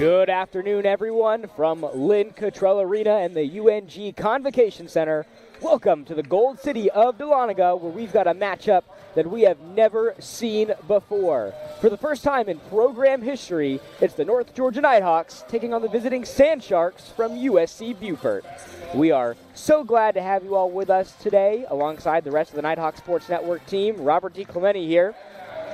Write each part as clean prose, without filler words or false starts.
Good afternoon, everyone, from Lynn Cottrell Arena and the UNG Convocation Center. Welcome to the Gold City of Dahlonega, where we've got a matchup that we have never seen before. For the first time in program history, it's the North Georgia Nighthawks taking on the visiting Sand Sharks from USC Beaufort. We are so glad to have you all with us today, alongside the rest of the Nighthawk Sports Network team. Robert D. Clemente here.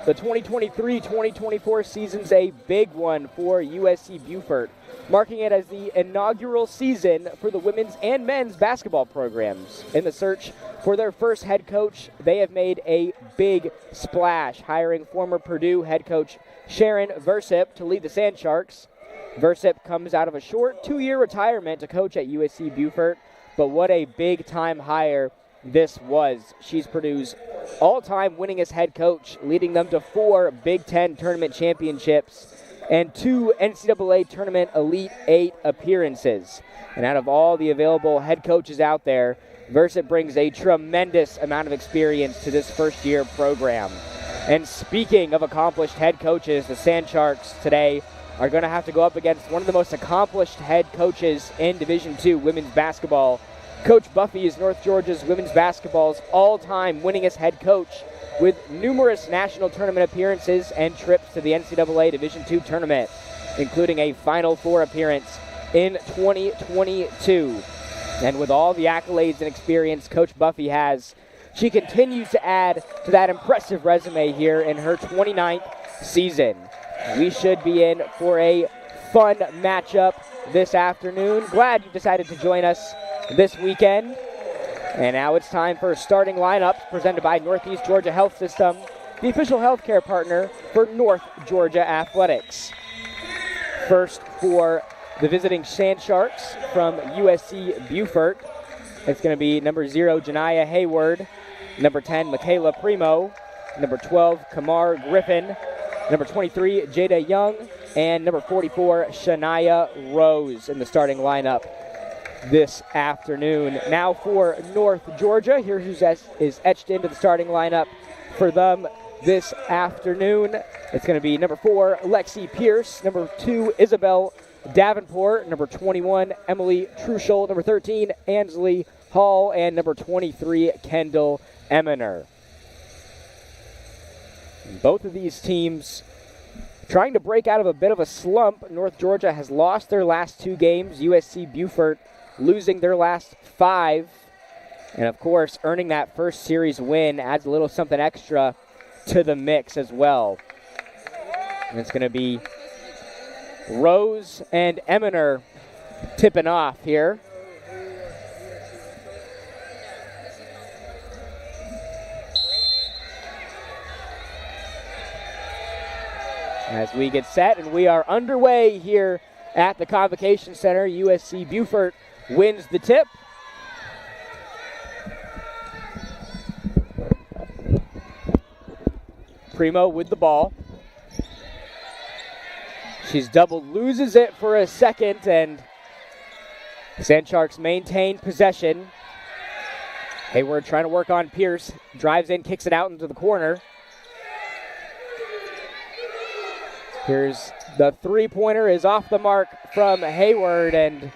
The 2023-2024 season's a big one for USC Beaufort, marking it as the inaugural season for the women's and men's basketball programs. In the search for their first head coach, they have made a big splash, hiring former Purdue head coach Sharon Versip to lead the Sand Sharks. Versip comes out of a short 2-year retirement to coach at USC Beaufort, but what a big-time hire this was. She's Purdue's all-time winningest head coach, leading them to 4 Big Ten tournament championships and 2 NCAA Tournament Elite 8 appearances. And out of all the available head coaches out there, Versip brings a tremendous amount of experience to this first-year program. And speaking of accomplished head coaches, the Sand Sharks today are going to have to go up against one of the most accomplished head coaches in Division II women's basketball. Coach Buffy is North Georgia's women's basketball's all-time winningest head coach, with numerous national tournament appearances and trips to the NCAA Division II tournament, including a Final Four appearance in 2022. And with all the accolades and experience Coach Buffy has, she continues to add to that impressive resume here in her 29th season. We should be in for a fun matchup this afternoon. Glad you decided to join us this weekend. And now it's time for starting lineups presented by Northeast Georgia Health System, the official healthcare partner for North Georgia Athletics. First for the visiting Sand Sharks from USC Beaufort, it's going to be number 0, Janiyah Hayward, number 10, Michaela Primo, number 12, Kamar Griffin, number 23, Jada Young, and number 44, Shania Rose in the starting lineup this afternoon. Now for North Georgia, here who is etched into the starting lineup for them this afternoon. It's going to be number 4, Lexi Pierce, number 2, Isabel Davenport, number 21, Emily Truschel, number 13, Ansley Hall, and number 23, Kendall Eminer. Both of these teams trying to break out of a bit of a slump. North Georgia has lost their last 2 games. USC Beaufort losing their last 5. And, of course, earning that first series win adds a little something extra to the mix as well. And it's going to be Rose and Eminer tipping off here. As we get set, and we are underway here at the Convocation Center. USC Beaufort wins the tip. Primo with the ball. She's doubled, loses it for a second, and Sand Sharks maintain possession. Hayward trying to work on Pierce. Drives in, kicks it out into the corner. Here's the three-pointer is off the mark from Hayward, and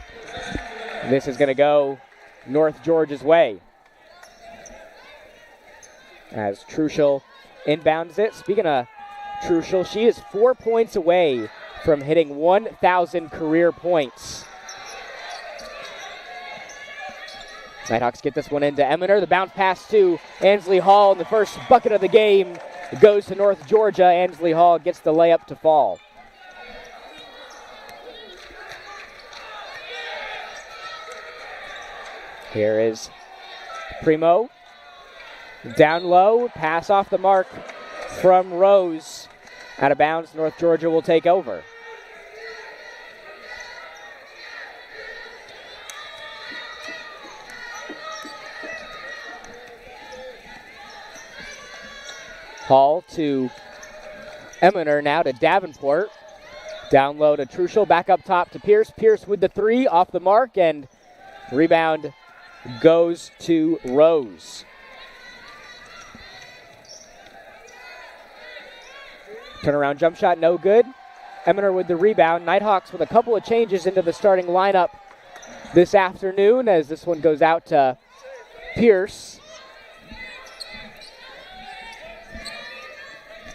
this is going to go North Georgia's way. As Truschel inbounds it. Speaking of Truschel, she is 4 points away from hitting 1,000 career points. Nighthawks get this one into Eminer. The bounce pass to Ansley Hall, and the first bucket of the game goes to North Georgia. Ansley Hall gets the layup to fall. Here is Primo. Down low, pass off the mark from Rose. Out of bounds, North Georgia will take over. Hall to Eminer, now to Davenport. Down low to Truschel, back up top to Pierce. Pierce with the 3, off the mark, and rebound goes to Rose. Turnaround jump shot, no good. Eminer with the rebound. Nighthawks with a couple of changes into the starting lineup this afternoon as this one goes out to Pierce.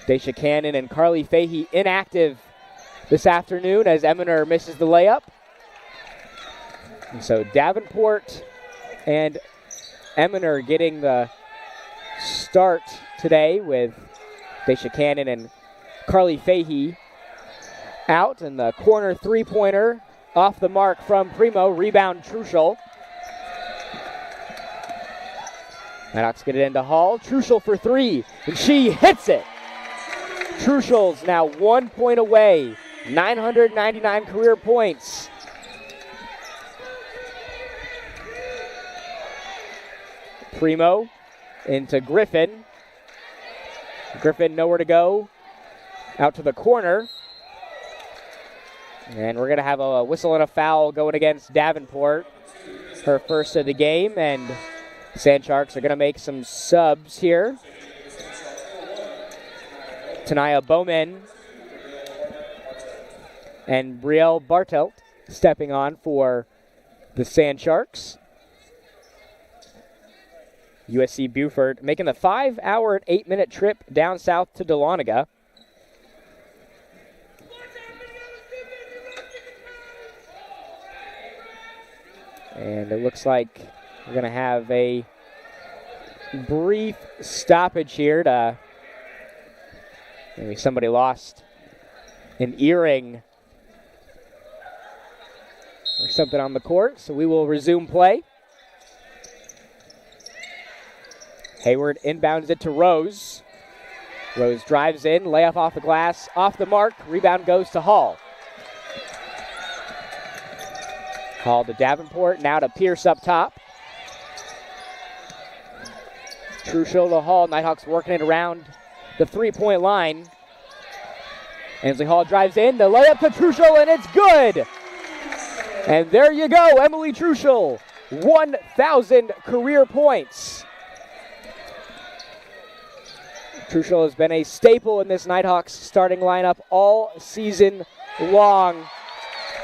Daisha Cannon and Carly Fahey inactive this afternoon as Eminer misses the layup. And so Davenport and Eminer getting the start today with Daisha Cannon and Carly Fahey out. And the corner three-pointer off the mark from Primo. Rebound Truschel. Nighthawks get it into Hall. Truschel for three, and she hits it. Truschel's now 1 point away. 999 career points. Primo into Griffin. Griffin nowhere to go. Out to the corner. And we're going to have a whistle and a foul going against Davenport. Her first of the game, and Sand Sharks are going to make some subs here. Tanaya Bowman and Brielle Bartelt stepping on for the Sand Sharks. USC Buford making the 5-hour and 8-minute trip down south to Dahlonega. And it looks like we're going to have a brief stoppage here to maybe somebody lost an earring or something on the court, so we will resume play. Hayward inbounds it to Rose. Rose drives in, layup off the glass, off the mark, rebound goes to Hall. Hall to Davenport, now to Pierce up top. Truschel to Hall, Nighthawks working it around the three-point line. Ansley Hall drives in, the layup to Truschel, and it's good! And there you go, Emily Truschel, 1,000 career points. Truschel has been a staple in this Nighthawks starting lineup all season long.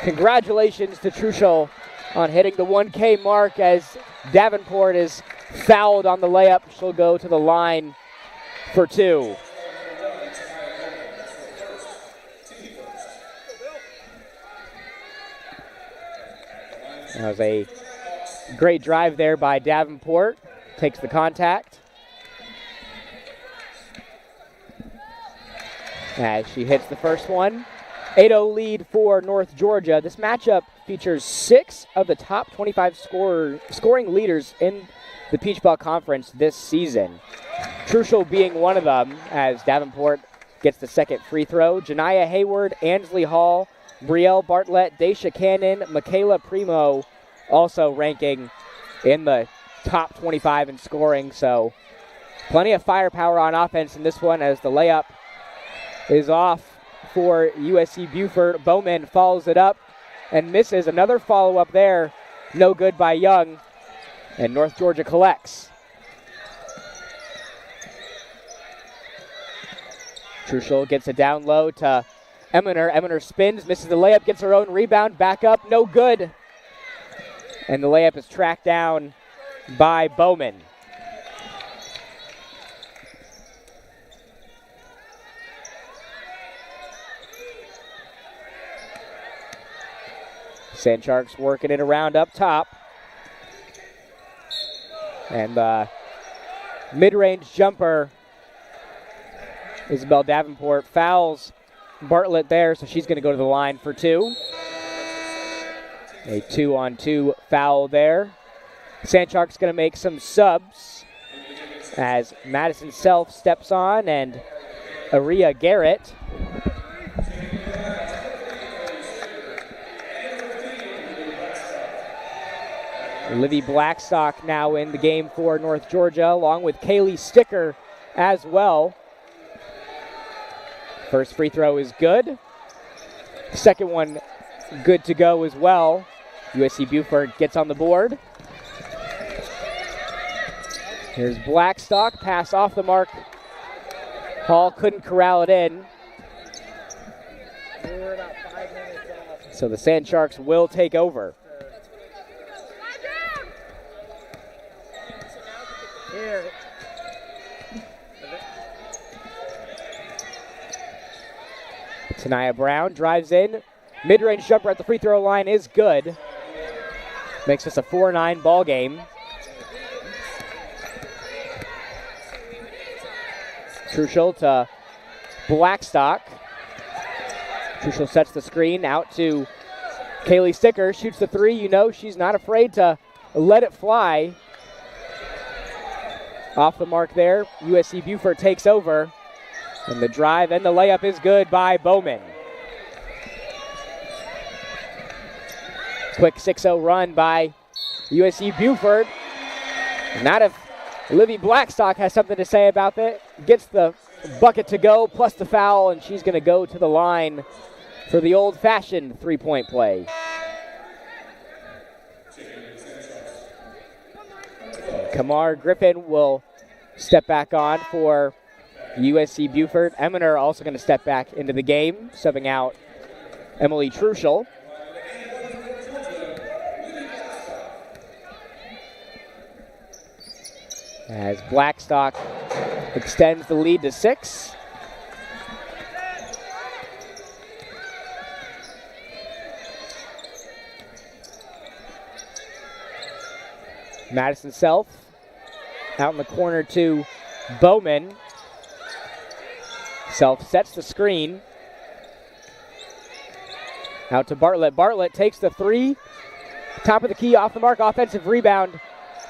Congratulations to Truschel on hitting the 1K mark as Davenport is fouled on the layup. She'll go to the line for two. That was a great drive there by Davenport. Takes the contact. As she hits the first one. 8-0 lead for North Georgia. This matchup features 6 of the top 25 scoring leaders in the Peach Belt Conference this season. Truschel being one of them as Davenport gets the second free throw. Janiyah Hayward, Ansley Hall, Brielle Bartlett, Daisha Cannon, Michaela Primo also ranking in the top 25 in scoring. So plenty of firepower on offense in this one as the layup is off for USC Buford. Bowman follows it up and misses. Another follow-up there. No good by Young. And North Georgia collects. Truschel gets it down low to Eminer. Eminer spins, misses the layup, gets her own rebound, back up, no good. And the layup is tracked down by Bowman. Sand Sharks working it around up top. And the mid-range jumper, Isabel Davenport fouls Bartlett there, so she's going to go to the line for two. A 2-on-2 foul there. Sand Sharks going to make some subs as Madison Self steps on and Aria Garrett. Livy Blackstock now in the game for North Georgia, along with Kaylee Sticker as well. First free throw is good. Second one good to go as well. USC Buford gets on the board. Here's Blackstock, pass off the mark. Hall couldn't corral it in. So the Sand Sharks will take over. Tania Brown drives in. Mid-range jumper at the free throw line is good. Makes this a 4-9 ball game. Truschel to Blackstock. Truschel sets the screen out to Kaylee Sticker. Shoots the three. You know she's not afraid to let it fly. Off the mark there. USC Beaufort takes over. And the drive and the layup is good by Bowman. Quick 6-0 run by USC Beaufort. Not if Livy Blackstock has something to say about that. Gets the bucket to go plus the foul, and she's going to go to the line for the old-fashioned three-point play. Kamar Griffin will step back on for USC Beaufort. Eminer also going to step back into the game, subbing out Emily Truschel. As Blackstock extends the lead to 6. Madison Self out in the corner to Bowman. Self sets the screen. Out to Bartlett. Bartlett takes the three. Top of the key, off the mark, offensive rebound.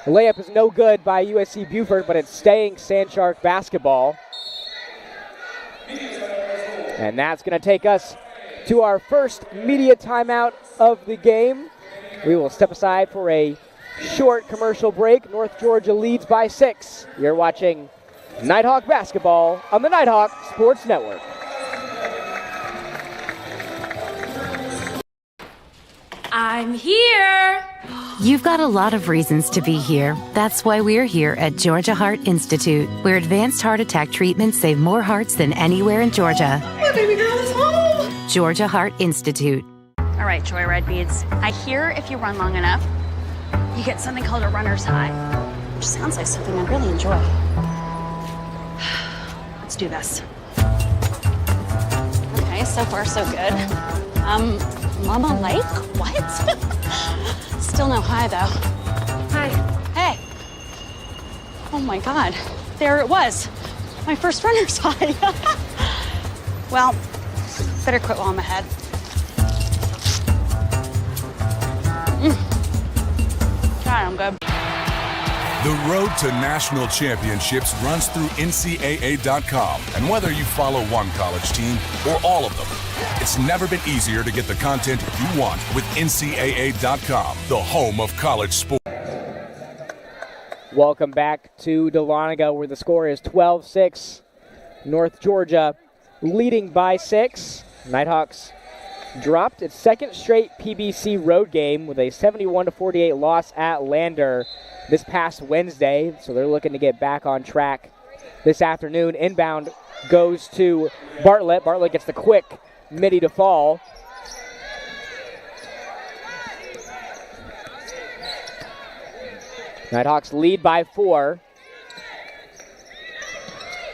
The layup is no good by USC Beaufort, but it's staying Sand Shark basketball. And that's going to take us to our first media timeout of the game. We will step aside for a short commercial break. North Georgia leads by 6. You're watching Nighthawk basketball on the Nighthawk Sports Network. I'm here. You've got a lot of reasons to be here. That's why we're here at Georgia Heart Institute, where advanced heart attack treatments save more hearts than anywhere in Georgia. My baby girl is home. Georgia Heart Institute. All right, Joy Red Beads. I hear if you run long enough, you get something called a runner's high, which sounds like something I'd really enjoy. Let's do this. Okay, so far so good. Mama Lake? What? Still no high though. Hi. Hey. Oh my God, there it was. My first runner's high. Well, better quit while I'm ahead. God, I'm good. The road to national championships runs through NCAA.com. And whether you follow one college team or all of them, it's never been easier to get the content you want with NCAA.com, the home of college sports. Welcome back to Dahlonega, where the score is 12-6. North Georgia leading by 6. Nighthawks dropped its second straight PBC road game with a 71-48 loss at Lander this past Wednesday, so they're looking to get back on track this afternoon. Inbound goes to Bartlett. Bartlett gets the quick midi to fall. Nighthawks lead by 4.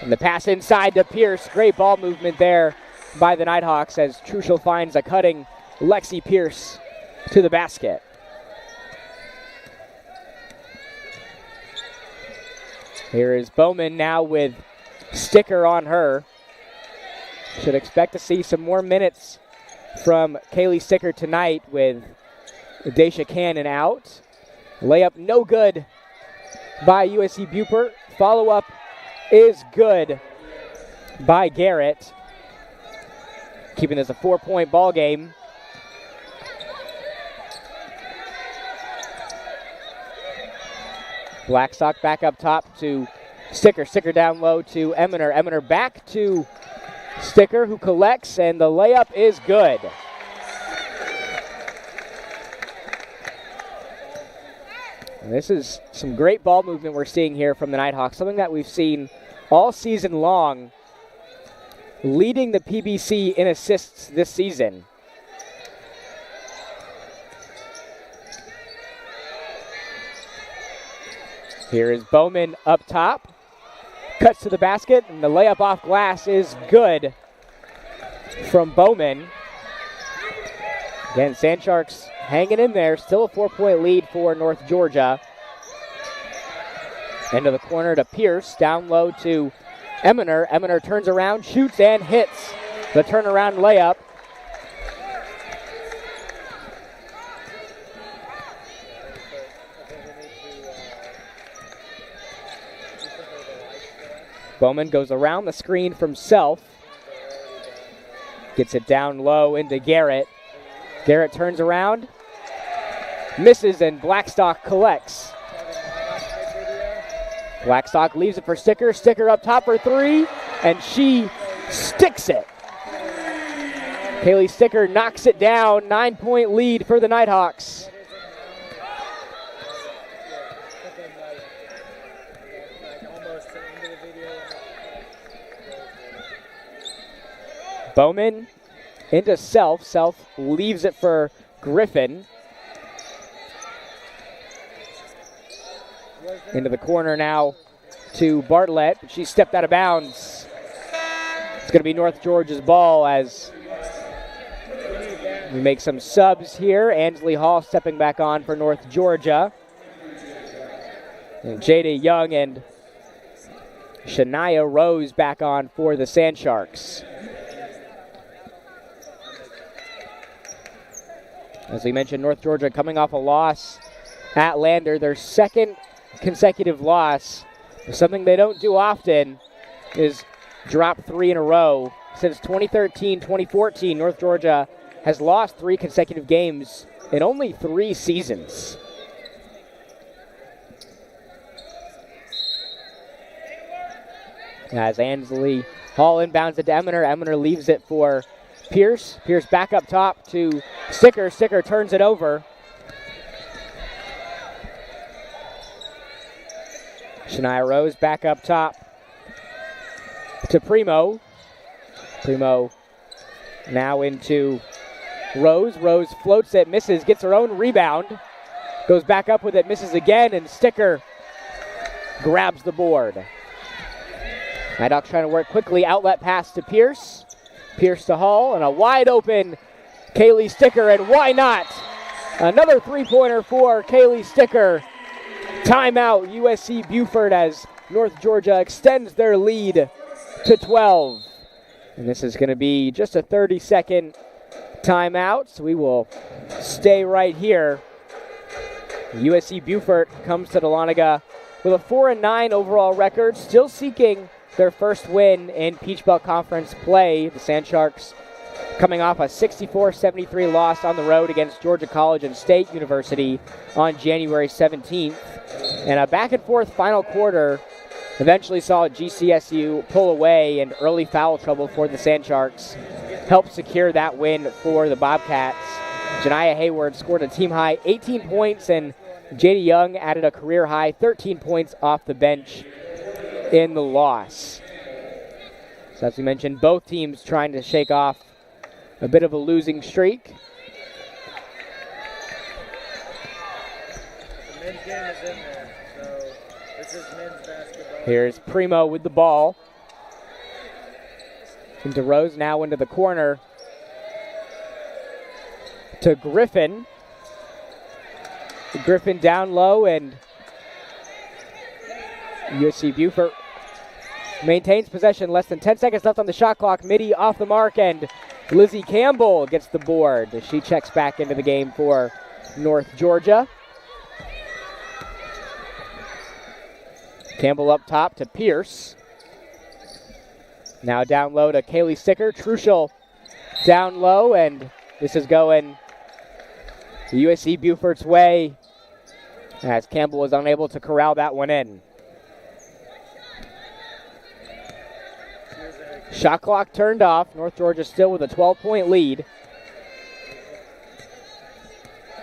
And the pass inside to Pierce. Great ball movement there by the Nighthawks as Truschel finds a cutting Lexi Pierce to the basket. Here is Bowman now with Sticker on her. Should expect to see some more minutes from Kaylee Sticker tonight with Daisha Cannon out. Layup no good by USC Beaufort. Follow-up is good by Garrett. Keeping this a 4-point ball game. Blackstock back up top to Sticker. Sticker down low to Eminer. Eminer back to Sticker, who collects, and the layup is good. And this is some great ball movement we're seeing here from the Nighthawks, something that we've seen all season long leading the PBC in assists this season. Here is Bowman up top. Cuts to the basket, and the layup off glass is good from Bowman. Again, Sand Sharks hanging in there. Still a 4-point lead for North Georgia. Into the corner to Pierce. Down low to Eminer. Eminer turns around, shoots, and hits the turnaround layup. Bowman goes around the screen from Self. Gets it down low into Garrett. Garrett turns around, misses, and Blackstock collects. Blackstock leaves it for Sticker. Sticker up top for three, and she sticks it. Kaylee Sticker knocks it down. 9-point lead for the Nighthawks. Bowman into Self. Self leaves it for Griffin. Into the corner now to Bartlett. She stepped out of bounds. It's going to be North Georgia's ball as we make some subs here. Ansley Hall stepping back on for North Georgia. And Jada Young and Shania Rose back on for the Sand Sharks. As we mentioned, North Georgia coming off a loss at Lander, their second consecutive loss. Something they don't do often is drop 3 in a row. Since 2013-2014, North Georgia has lost 3 consecutive games in only 3 seasons. As Ansley Hall inbounds it to Eminer. Eminer leaves it for Pierce. Pierce back up top to Sticker. Sticker turns it over. Shania Rose back up top to Primo. Primo now into Rose. Rose floats it, misses, gets her own rebound. Goes back up with it, misses again, and Sticker grabs the board. Nighthawks trying to work quickly. Outlet pass to Pierce. Pierce to Hall, and a wide open Kaylee Sticker, and why not? Another three-pointer for Kaylee Sticker. Timeout, USC Buford, as North Georgia extends their lead to 12. And this is going to be just a 30-second timeout, so we will stay right here. USC Buford comes to Dahlonega with a 4-9 overall record, still seeking their first win in Peach Belt Conference play. The Sand Sharks coming off a 64-73 loss on the road against Georgia College and State University on January 17th. And a back-and-forth final quarter eventually saw GCSU pull away, and early foul trouble for the Sand Sharks helped secure that win for the Bobcats. Janiah Hayward scored a team-high 18 points, and Jada Young added a career-high 13 points off the bench in the loss. So as we mentioned, both teams trying to shake off a bit of a losing streak. The men's game is in there, so this is men's basketball. Here's Primo with the ball. Into Rose, now into the corner to Griffin. Griffin down low, and USC Buford maintains possession. Less than 10 seconds left on the shot clock. Midi off the mark, and Lizzie Campbell gets the board as she checks back into the game for North Georgia. Campbell up top to Pierce. Now down low to Kaylee Sticker. Truschel down low, and this is going the USC Buford's way as Campbell was unable to corral that one in. Shot clock turned off. North Georgia still with a 12-point lead.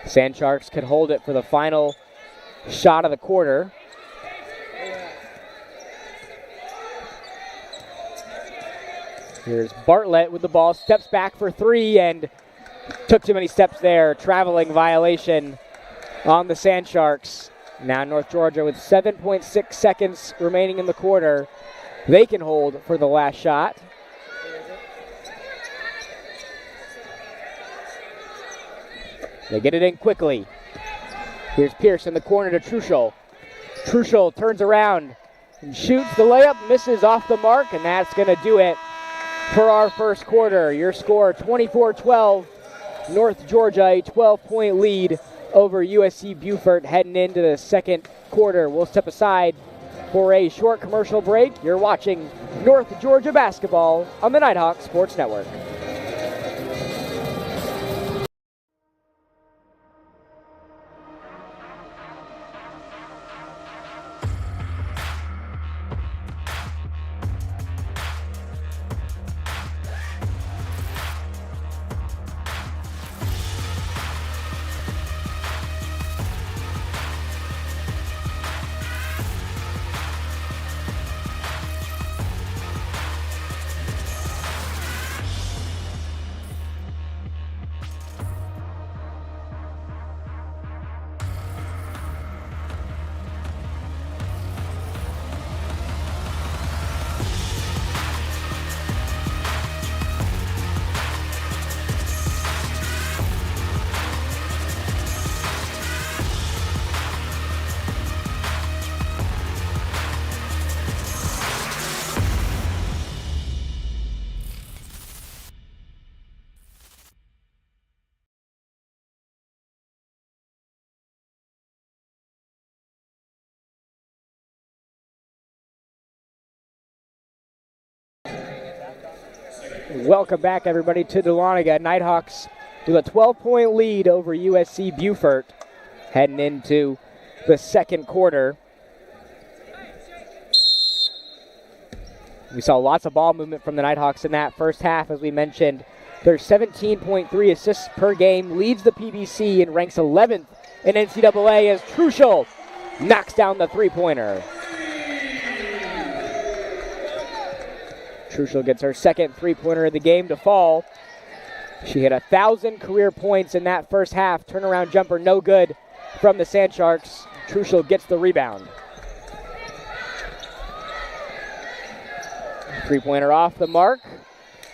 Sand Sharks could hold it for the final shot of the quarter. Here's Bartlett with the ball, steps back for three, and took too many steps there. Traveling violation on the Sand Sharks. Now North Georgia with 7.6 seconds remaining in the quarter. They can hold for the last shot. They get it in quickly. Here's Pierce in the corner to Truschel. Truschel turns around and shoots the layup, misses off the mark, and that's going to do it for our first quarter. Your score 24-12. North Georgia a 12-point lead over USC Beaufort heading into the second quarter. We'll step aside for a short commercial break. You're watching North Georgia basketball on the Nighthawk Sports Network. Welcome back, everybody, to Dahlonega. Nighthawks with a 12-point lead over USC Beaufort heading into the second quarter. We saw lots of ball movement from the Nighthawks in that first half, as we mentioned. Their 17.3 assists per game leads the PBC and ranks 11th in NCAA as Truschel knocks down the three-pointer. Truschel gets her second three-pointer of the game to fall. She hit 1,000 career points in that first half. Turnaround jumper no good from the Sand Sharks. Truschel gets the rebound. Three-pointer off the mark.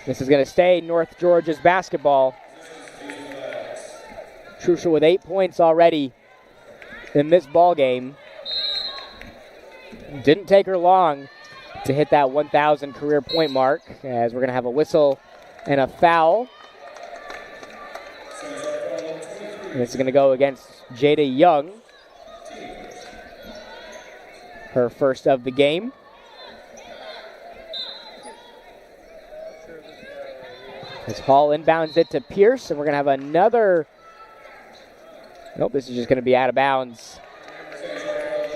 This is going to stay North Georgia's basketball. Truschel with 8 points already in this ball game. Didn't take her long to hit that 1,000 career point mark, as we're going to have a whistle and a foul. And this is going to go against Jada Young, her first of the game. As Hall inbounds it to Pierce, and we're going to have another. Nope, this is just going to be out of bounds.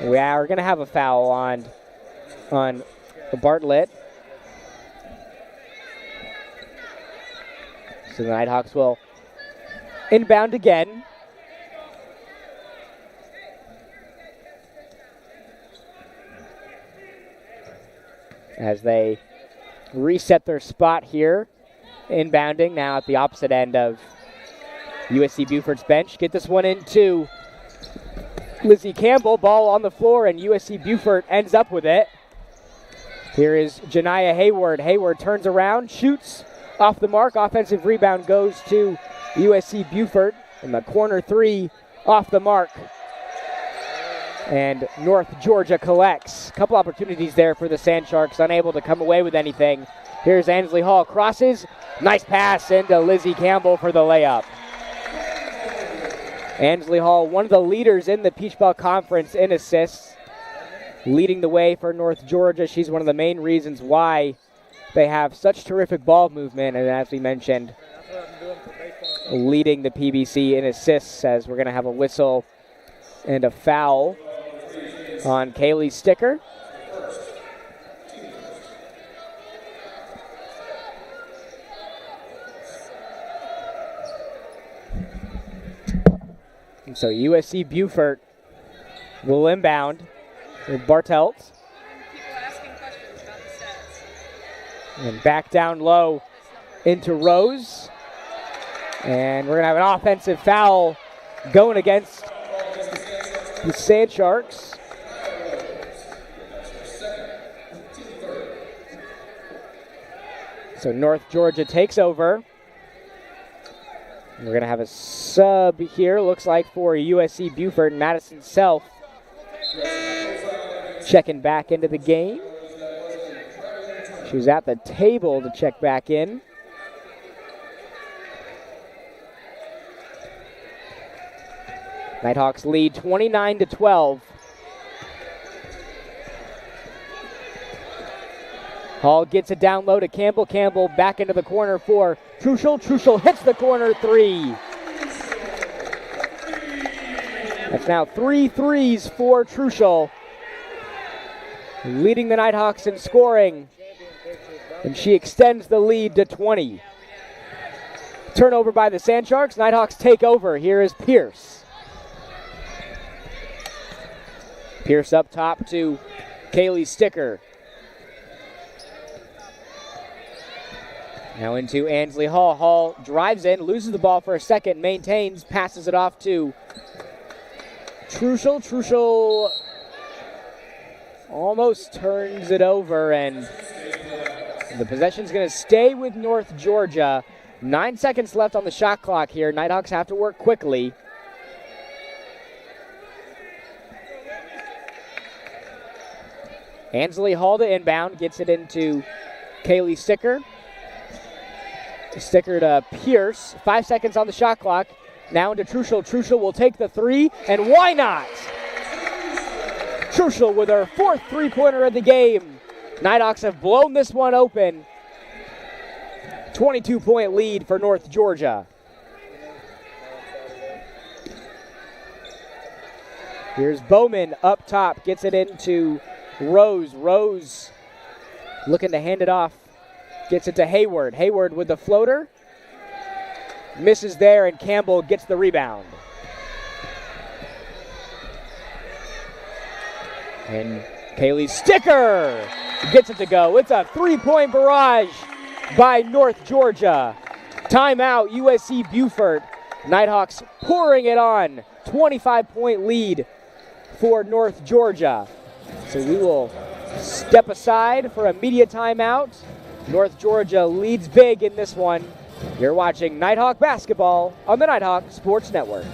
We are going to have a foul on Bartlett. So the Nighthawks will inbound again. As they reset their spot here. Inbounding now at the opposite end of USC Beaufort's bench. Get this one into Lizzie Campbell. Ball on the floor, and USC Beaufort ends up with it. Here is Janiah Hayward. Hayward turns around, shoots off the mark. Offensive rebound goes to USC Beaufort. And the corner three off the mark. And North Georgia collects. A couple opportunities there for the Sand Sharks, unable to come away with anything. Here's Ansley Hall, crosses. Nice pass into Lizzie Campbell for the layup. Ansley Hall, one of the leaders in the Peach Belt Conference in assists, leading the way for North Georgia. She's one of the main reasons why they have such terrific ball movement, and as we mentioned, leading the PBC in assists, as we're going to have a whistle and a foul on Kaylee Sticker. And so USC Beaufort will inbound with Bartelt. People asking questions about the stats. And back down low into Rose. And we're going to have an offensive foul going against the Sand Sharks. So North Georgia takes over. We're going to have a sub here, looks like, for USC Buford. Madison Self checking back into the game. She was at the table to check back in. Nighthawks lead 29-12. Hall gets it down low to Campbell. Campbell back into the corner for Truschel. Truschel hits the corner three. That's now 3 threes for Truschel, leading the Nighthawks in scoring. And she extends the lead to 20. Turnover by the Sand Sharks. Nighthawks take over. Here is Pierce. Pierce up top to Kaylee Sticker. Now into Ansley Hall. Hall drives in, loses the ball for a second, maintains, passes it off to Truschel. Truschel almost turns it over, and the possession's going to stay with North Georgia. 9 seconds left on the shot clock here. Nighthawks have to work quickly. Ansley Hall to inbound, gets it into Kaylee Sticker. Sticker to Pierce. 5 seconds on the shot clock. Now into Truschel. Truschel will take the three, and why not? Truschel with her 4th three-pointer of the game. Nighthawks have blown this one open. 22-point lead for North Georgia. Here's Bowman up top, gets it into Rose. Rose looking to hand it off. Gets it to Hayward. Hayward with the floater. Misses there, and Campbell gets the rebound. And Kaylee Sticker gets it to go. It's a 3-point barrage by North Georgia. Timeout, USC Buford. Nighthawks pouring it on. 25-point lead for North Georgia. So we will step aside for a media timeout. North Georgia leads big in this one. You're watching Nighthawk basketball on the Nighthawk Sports Network.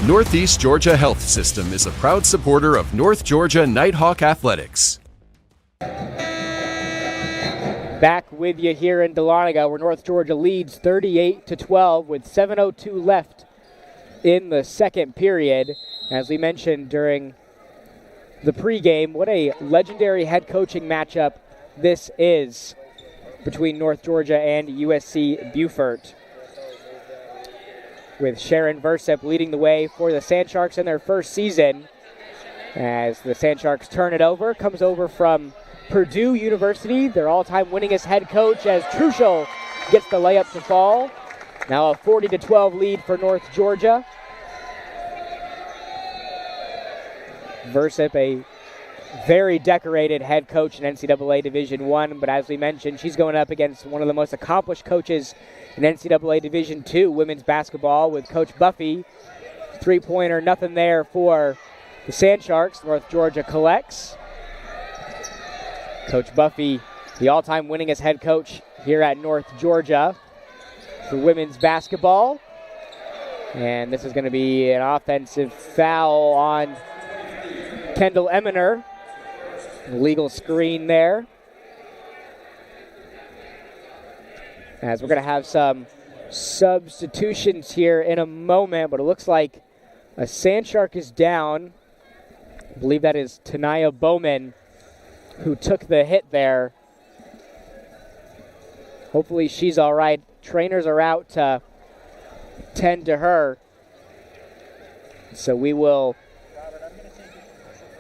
Northeast Georgia Health System is a proud supporter of North Georgia Nighthawk Athletics. Back with you here in Dahlonega, where North Georgia leads 38-12 with 7:02 left in the second period. As we mentioned during the pregame, what a legendary head coaching matchup this is between North Georgia and USC Buford, with Sharon Versip leading the way for the Sand Sharks in their first season. As the Sand Sharks turn it over, comes over from Purdue University, their all-time winningest head coach, as Truschel gets the layup to fall. Now a 40-12 lead for North Georgia. Versip, a very decorated head coach in NCAA Division I, but as we mentioned, she's going up against one of the most accomplished coaches in NCAA Division II women's basketball with Coach Buffy. Three-pointer, nothing there for the Sand Sharks. North Georgia collects. Coach Buffy, the all-time winningest head coach here at North Georgia. for women's basketball. And this is going to be an offensive foul on Kendall Eminer. Legal screen there. As we're going to have some substitutions here in a moment, but it looks like a Sand Shark is down. I believe that is Tanaya Bowman who took the hit there. Hopefully she's all right. Trainers are out to tend to her. So we will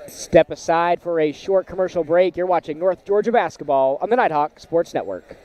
step aside for a short commercial break. You're watching North Georgia basketball on the Nighthawk Sports Network.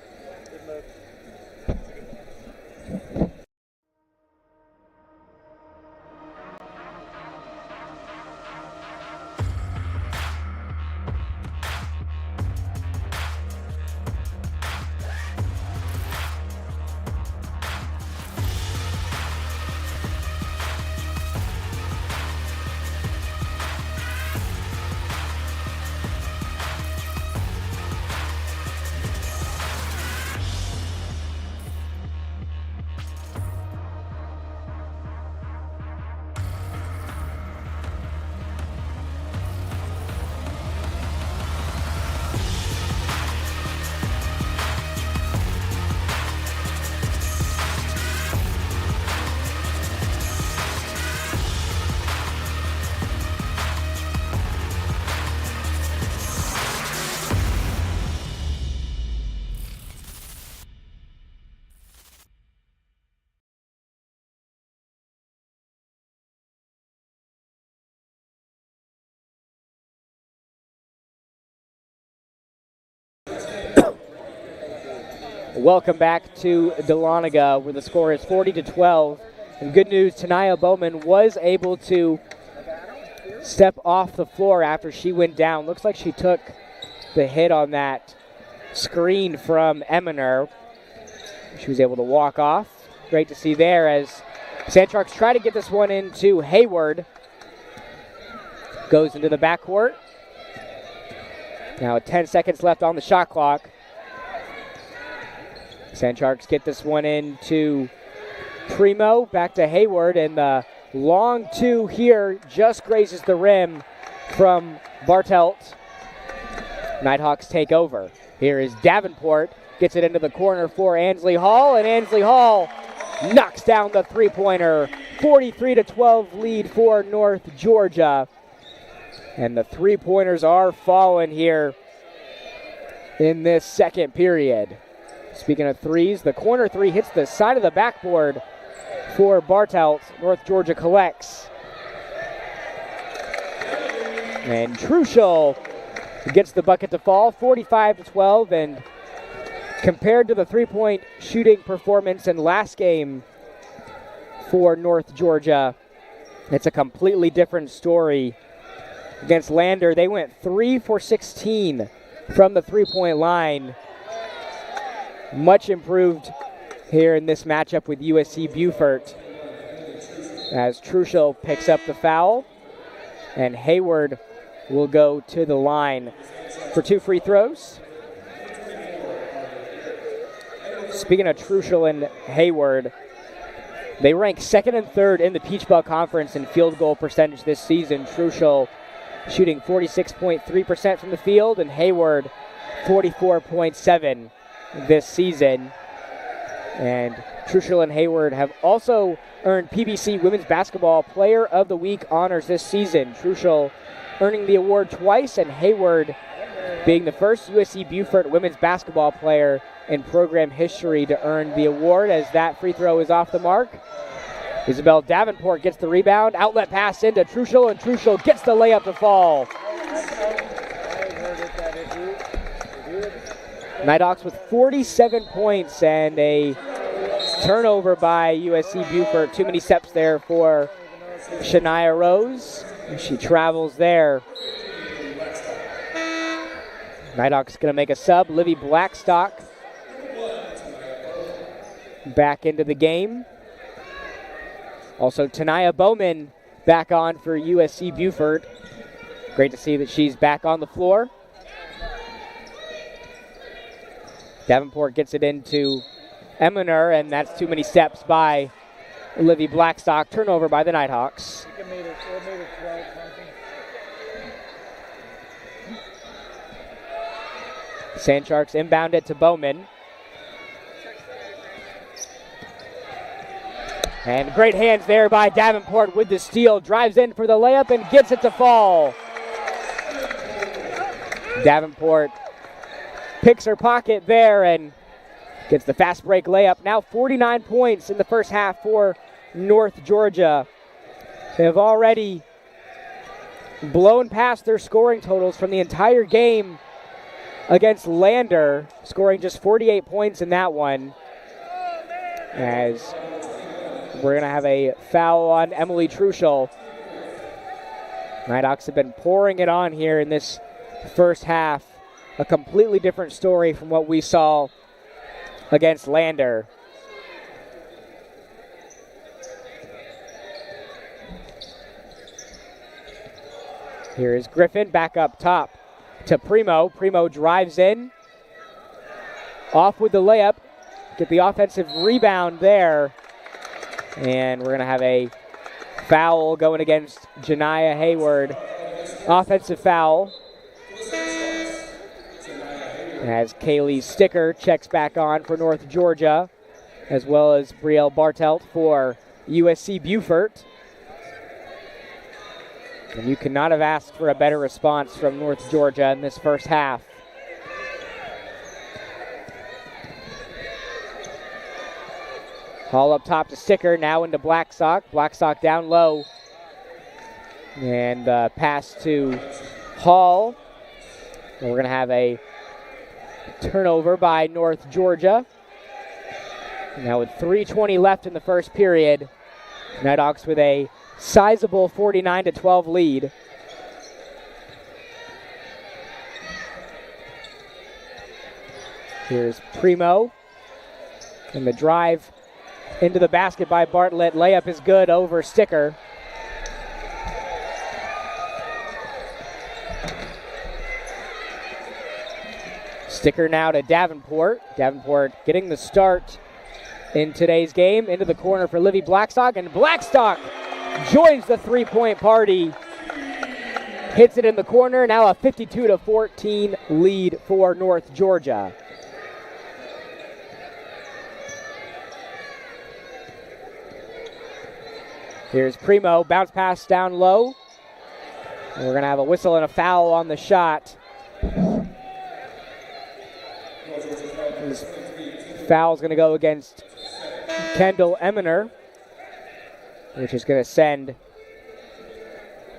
Welcome back to Dahlonega, where the score is 40-12. And good news, Tanaya Bowman was able to step off the floor after she went down. Looks like she took the hit on that screen from Eminer. She was able to walk off. Great to see there as Sand Sharks try to get this one into Hayward. Goes into the backcourt. Now 10 seconds left on the shot clock. Sand Sharks get this one into Primo, back to Hayward, and the long two here just grazes the rim from Bartelt. Nighthawks take over. Here is Davenport, gets it into the corner for Ansley Hall, and Ansley Hall knocks down the three-pointer. 43-12 lead for North Georgia. And the three-pointers are falling here in this second period. Speaking of threes, the corner three hits the side of the backboard for Bartelt. North Georgia collects. And Truschel gets the bucket to fall, 45-12. And compared to the three-point shooting performance in last game for North Georgia, it's a completely different story. Against Lander, they went 3 for 16 from the three-point line. Much improved here in this matchup with USC Beaufort as Truschel picks up the foul, and Hayward will go to the line for 2 free throws. Speaking of Truschel and Hayward, they rank second and third in the Peach Belt Conference in field goal percentage this season. Truschel shooting 46.3% from the field, and Hayward 44.7% this season. And Truschel and Hayward have also earned PBC Women's Basketball Player of the Week honors this season. Truschel earning the award twice, and Hayward being the first USC Beaufort women's basketball player in program history to earn the award. As that free throw is off the mark, Isabel Davenport gets the rebound, outlet pass into Truschel, and Truschel gets the layup to fall. Nighthawks with 47 points and a turnover by USC Beaufort. Too many steps there for Shania Rose. She travels there. Nighthawks going to make a sub. Livy Blackstock back into the game. Also, Tanaya Bowman back on for USC Beaufort. Great to see that she's back on the floor. Davenport gets it into Eminer, and that's too many steps by Livy Blackstock. Turnover by the Nighthawks. It made it 12 something. Sandsharks inbound it to Bowman. And great hands there by Davenport with the steal. Drives in for the layup and gets it to fall. Davenport picks her pocket there and gets the fast break layup. Now 49 points in the first half for North Georgia. They have already blown past their scoring totals from the entire game against Lander, scoring just 48 points in that one. As we're going to have a foul on Emily Truschel. Nighthawks have been pouring it on here in this first half. A completely different story from what we saw against Lander. Here is Griffin back up top to Primo. Primo drives in. Off with the layup. Get the offensive rebound there. And we're going to have a foul going against Janiyah Hayward. Offensive foul. As Kaylee Sticker checks back on for North Georgia, as well as Brielle Bartelt for USC Beaufort. And you could not have asked for a better response from North Georgia in this first half. Hall up top to Sticker, now into Blackstock. Blackstock down low. And pass to Hall. And we're going to have a turnover by North Georgia. Now with 3:20 left in the first period, Nighthawks with a sizable 49-12 lead. Here's Primo. And the drive into the basket by Bartlett. Layup is good over Sticker. Sticker now to Davenport. Davenport getting the start in today's game. Into the corner for Livy Blackstock, and Blackstock joins the three-point party. Hits it in the corner. Now a 52-14 lead for North Georgia. Here's Primo. Bounce pass down low. And we're going to have a whistle and a foul on the shot. This foul's going to go against Kendall Eminer, which is going to send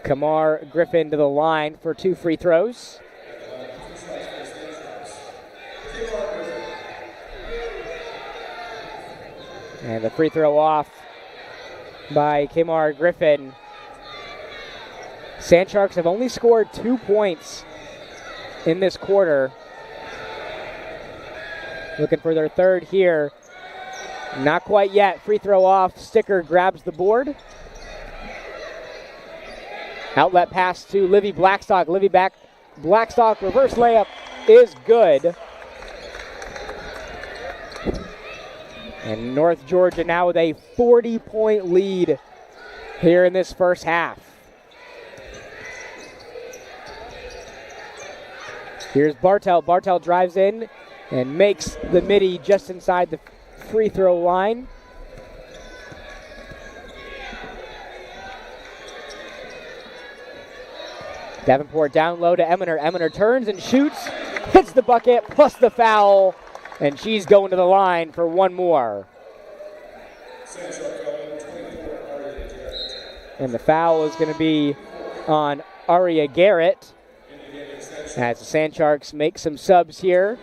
Kamar Griffin to the line for 2 free throws. And the free throw off by Kamar Griffin. Sandsharks have only scored 2 points in this quarter. Looking for their third here. Not quite yet. Free throw off. Sticker grabs the board. Outlet pass to Livy Blackstock. Livy back. Blackstock reverse layup is good. And North Georgia now with a 40-point lead here in this first half. Here's Bartelt. Bartelt drives in and makes the midi just inside the free throw line. Davenport down low to Eminer. Eminer turns and shoots, hits the bucket plus the foul, and she's going to the line for one more. And the foul is going to be on Aria Garrett as the Sandsharks make some subs here.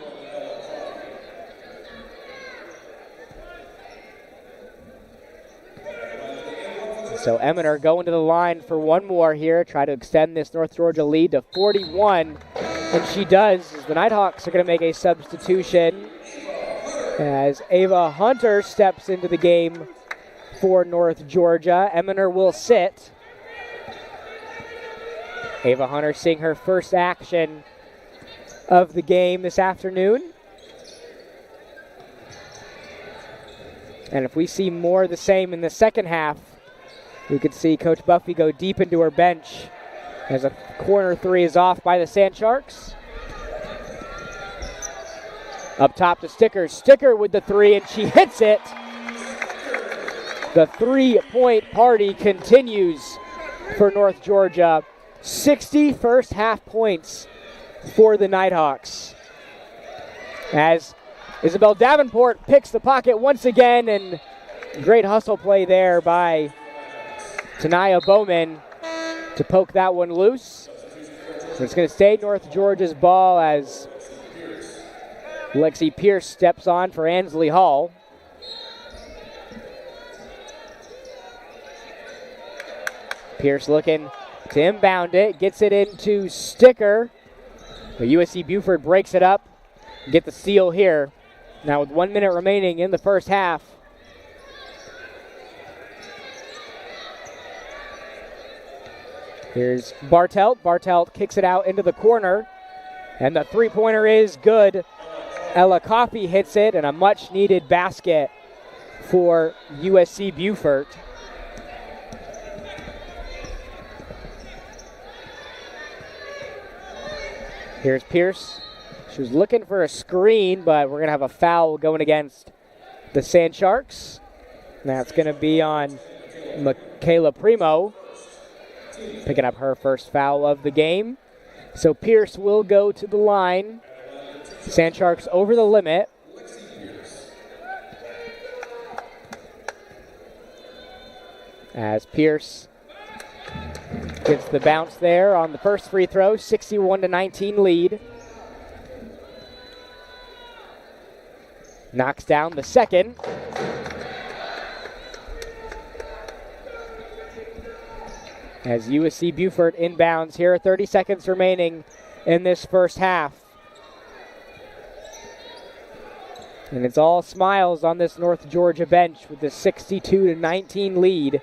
So Eminer going to the line for one more here, try to extend this North Georgia lead to 41. And she does, as the Nighthawks are going to make a substitution as Ava Hunter steps into the game for North Georgia. Eminer will sit. Ava Hunter seeing her first action of the game this afternoon. And if we see more of the same in the second half, we could see Coach Buffy go deep into her bench as a corner three is off by the Sand Sharks. Up top to Sticker. Sticker with the three, and she hits it. The 3-point party continues for North Georgia. 60 first half points for the Nighthawks. As Isabel Davenport picks the pocket once again, and great hustle play there by Tanaya Bowman to poke that one loose. So it's going to stay North Georgia's ball as Lexi Pierce steps on for Ansley Hall. Pierce looking to inbound it, gets it into Sticker. But USC Buford breaks it up, get the steal here. Now with 1 minute remaining in the first half. Here's Bartelt. Bartelt kicks it out into the corner, and the three-pointer is good. Ella Coffey hits it, and a much-needed basket for USC Beaufort. Here's Pierce. She was looking for a screen, but we're going to have a foul going against the Sand Sharks. That's going to be on Michaela Primo, picking up her first foul of the game. So Pierce will go to the line. Sand Sharks over the limit. As Pierce gets the bounce there on the first free throw, 61-19 lead. Knocks down the second. As USC Beaufort inbounds here, 30 seconds remaining in this first half. And it's all smiles on this North Georgia bench with the 62-19 lead.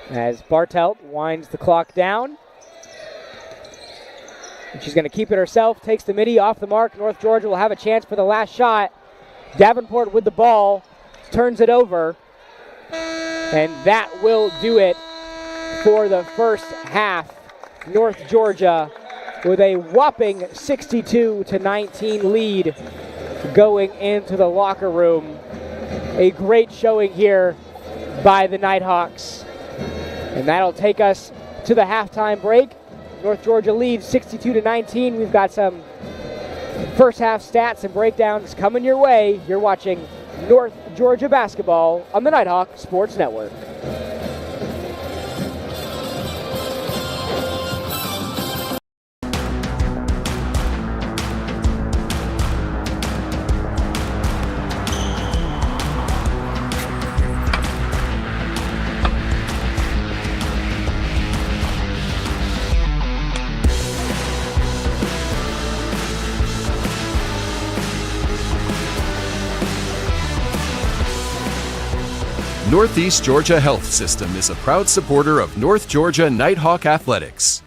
As Bartelt winds the clock down. And she's going to keep it herself, takes the midi off the mark. North Georgia will have a chance for the last shot. Davenport with the ball, turns it over. And that will do it for the first half. North Georgia with a whopping 62-19 lead going into the locker room. A great showing here by the Nighthawks. And that'll take us to the halftime break. North Georgia leads 62-19. We've got some first half stats and breakdowns coming your way. You're watching North Georgia basketball on the Nighthawk Sports Network. Northeast Georgia Health System is a proud supporter of North Georgia Nighthawk Athletics.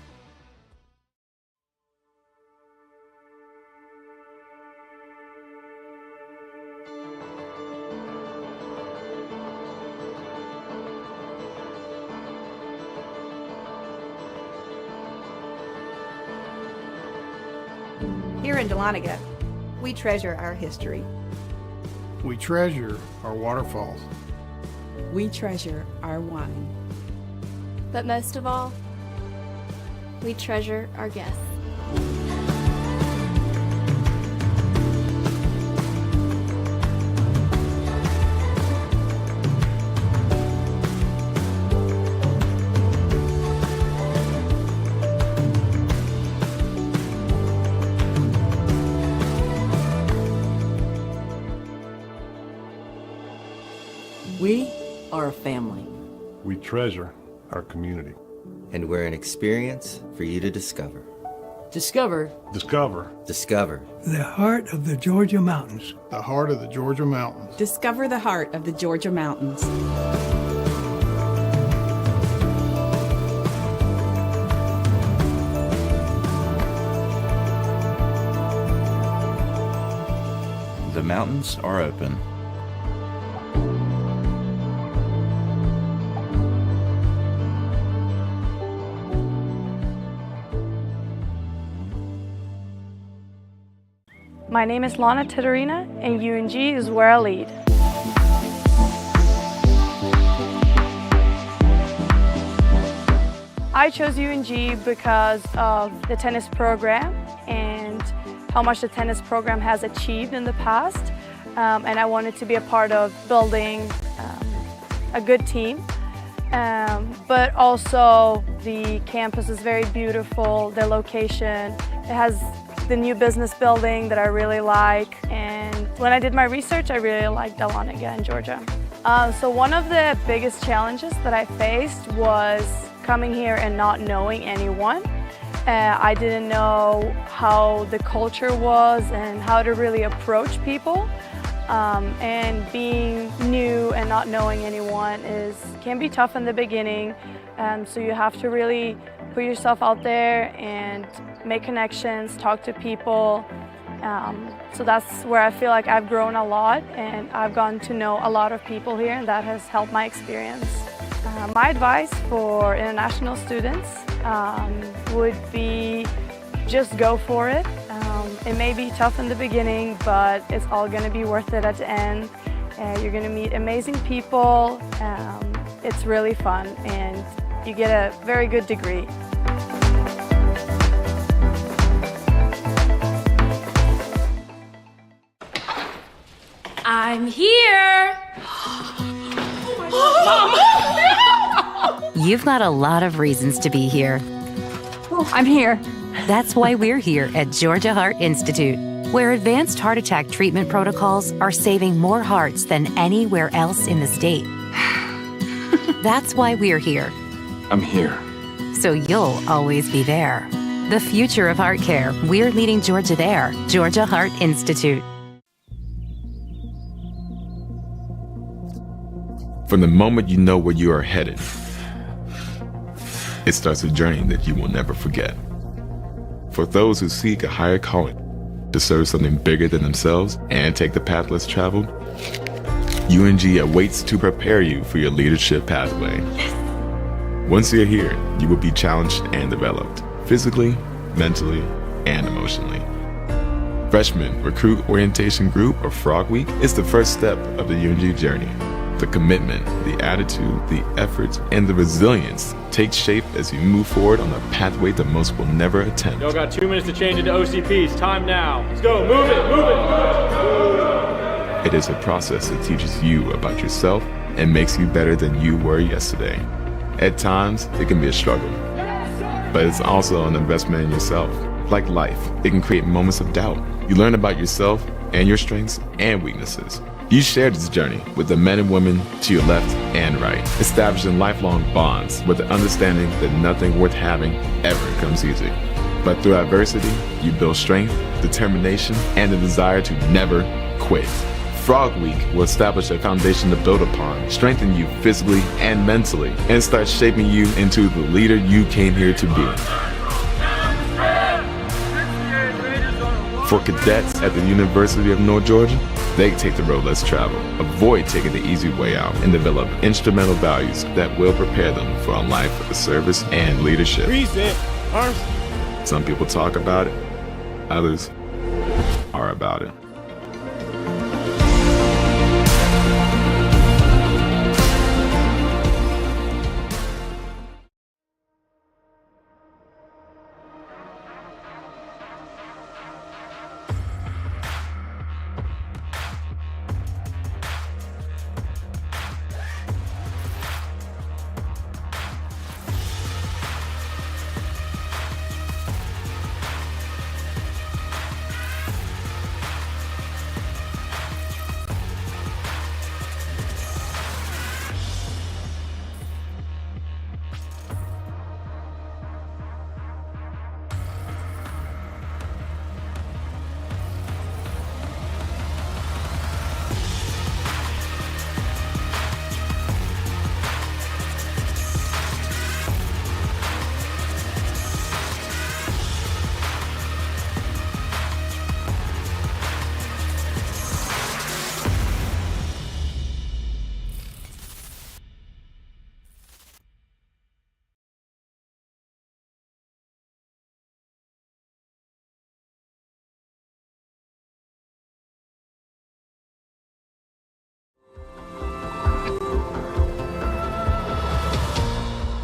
Here in Dahlonega, we treasure our history. We treasure our waterfalls. We treasure our wine. But most of all, we treasure our guests. We are a family. We treasure our community. And we're an experience for you to discover. Discover. Discover. Discover. The heart of the Georgia mountains. The heart of the Georgia mountains. Discover the heart of the Georgia mountains. The mountains are open. My name is Lana Titarina, and UNG is where I lead. I chose UNG because of the tennis program and how much the tennis program has achieved in the past. And I wanted to be a part of building a good team. But also the campus is very beautiful, the location. It has the new business building that I really like. And when I did my research, I really liked Dahlonega in Georgia. So one of the biggest challenges that I faced was coming here and not knowing anyone. I didn't know how the culture was and how to really approach people. And being new and not knowing anyone can be tough in the beginning. So you have to really put yourself out there and make connections, talk to people. So that's where I feel like I've grown a lot, and I've gotten to know a lot of people here, and that has helped my experience. My advice for international students would be just go for it. It may be tough in the beginning, but it's all going to be worth it at the end. You're going to meet amazing people. It's really fun, and you get a very good degree. I'm here! You've got a lot of reasons to be here. I'm here. That's why we're here at Georgia Heart Institute, where advanced heart attack treatment protocols are saving more hearts than anywhere else in the state. That's why we're here. I'm here. So you'll always be there. The future of heart care, we're leading Georgia there. Georgia Heart Institute. From the moment you know where you are headed, it starts a journey that you will never forget. For those who seek a higher calling, to serve something bigger than themselves and take the path less traveled, UNG awaits to prepare you for your leadership pathway. Once you're here, you will be challenged and developed, physically, mentally, and emotionally. Freshman Recruit Orientation Group, or Frog Week, is the first step of the UNG journey. The commitment, the attitude, the effort, and the resilience take shape as you move forward on the pathway that most will never attempt. Y'all got 2 minutes to change into OCPs. Time now. Let's go. Move it. Move it. It is a process that teaches you about yourself and makes you better than you were yesterday. At times, it can be a struggle, but it's also an investment in yourself. Like life, it can create moments of doubt. You learn about yourself and your strengths and weaknesses. You share this journey with the men and women to your left and right, establishing lifelong bonds with the understanding that nothing worth having ever comes easy. But through adversity, you build strength, determination, and the desire to never quit. Frog Week will establish a foundation to build upon, strengthen you physically and mentally, and start shaping you into the leader you came here to be. For cadets at the University of North Georgia, they take the road less traveled, avoid taking the easy way out, and develop instrumental values that will prepare them for a life of service and leadership. Some people talk about it, others are about it.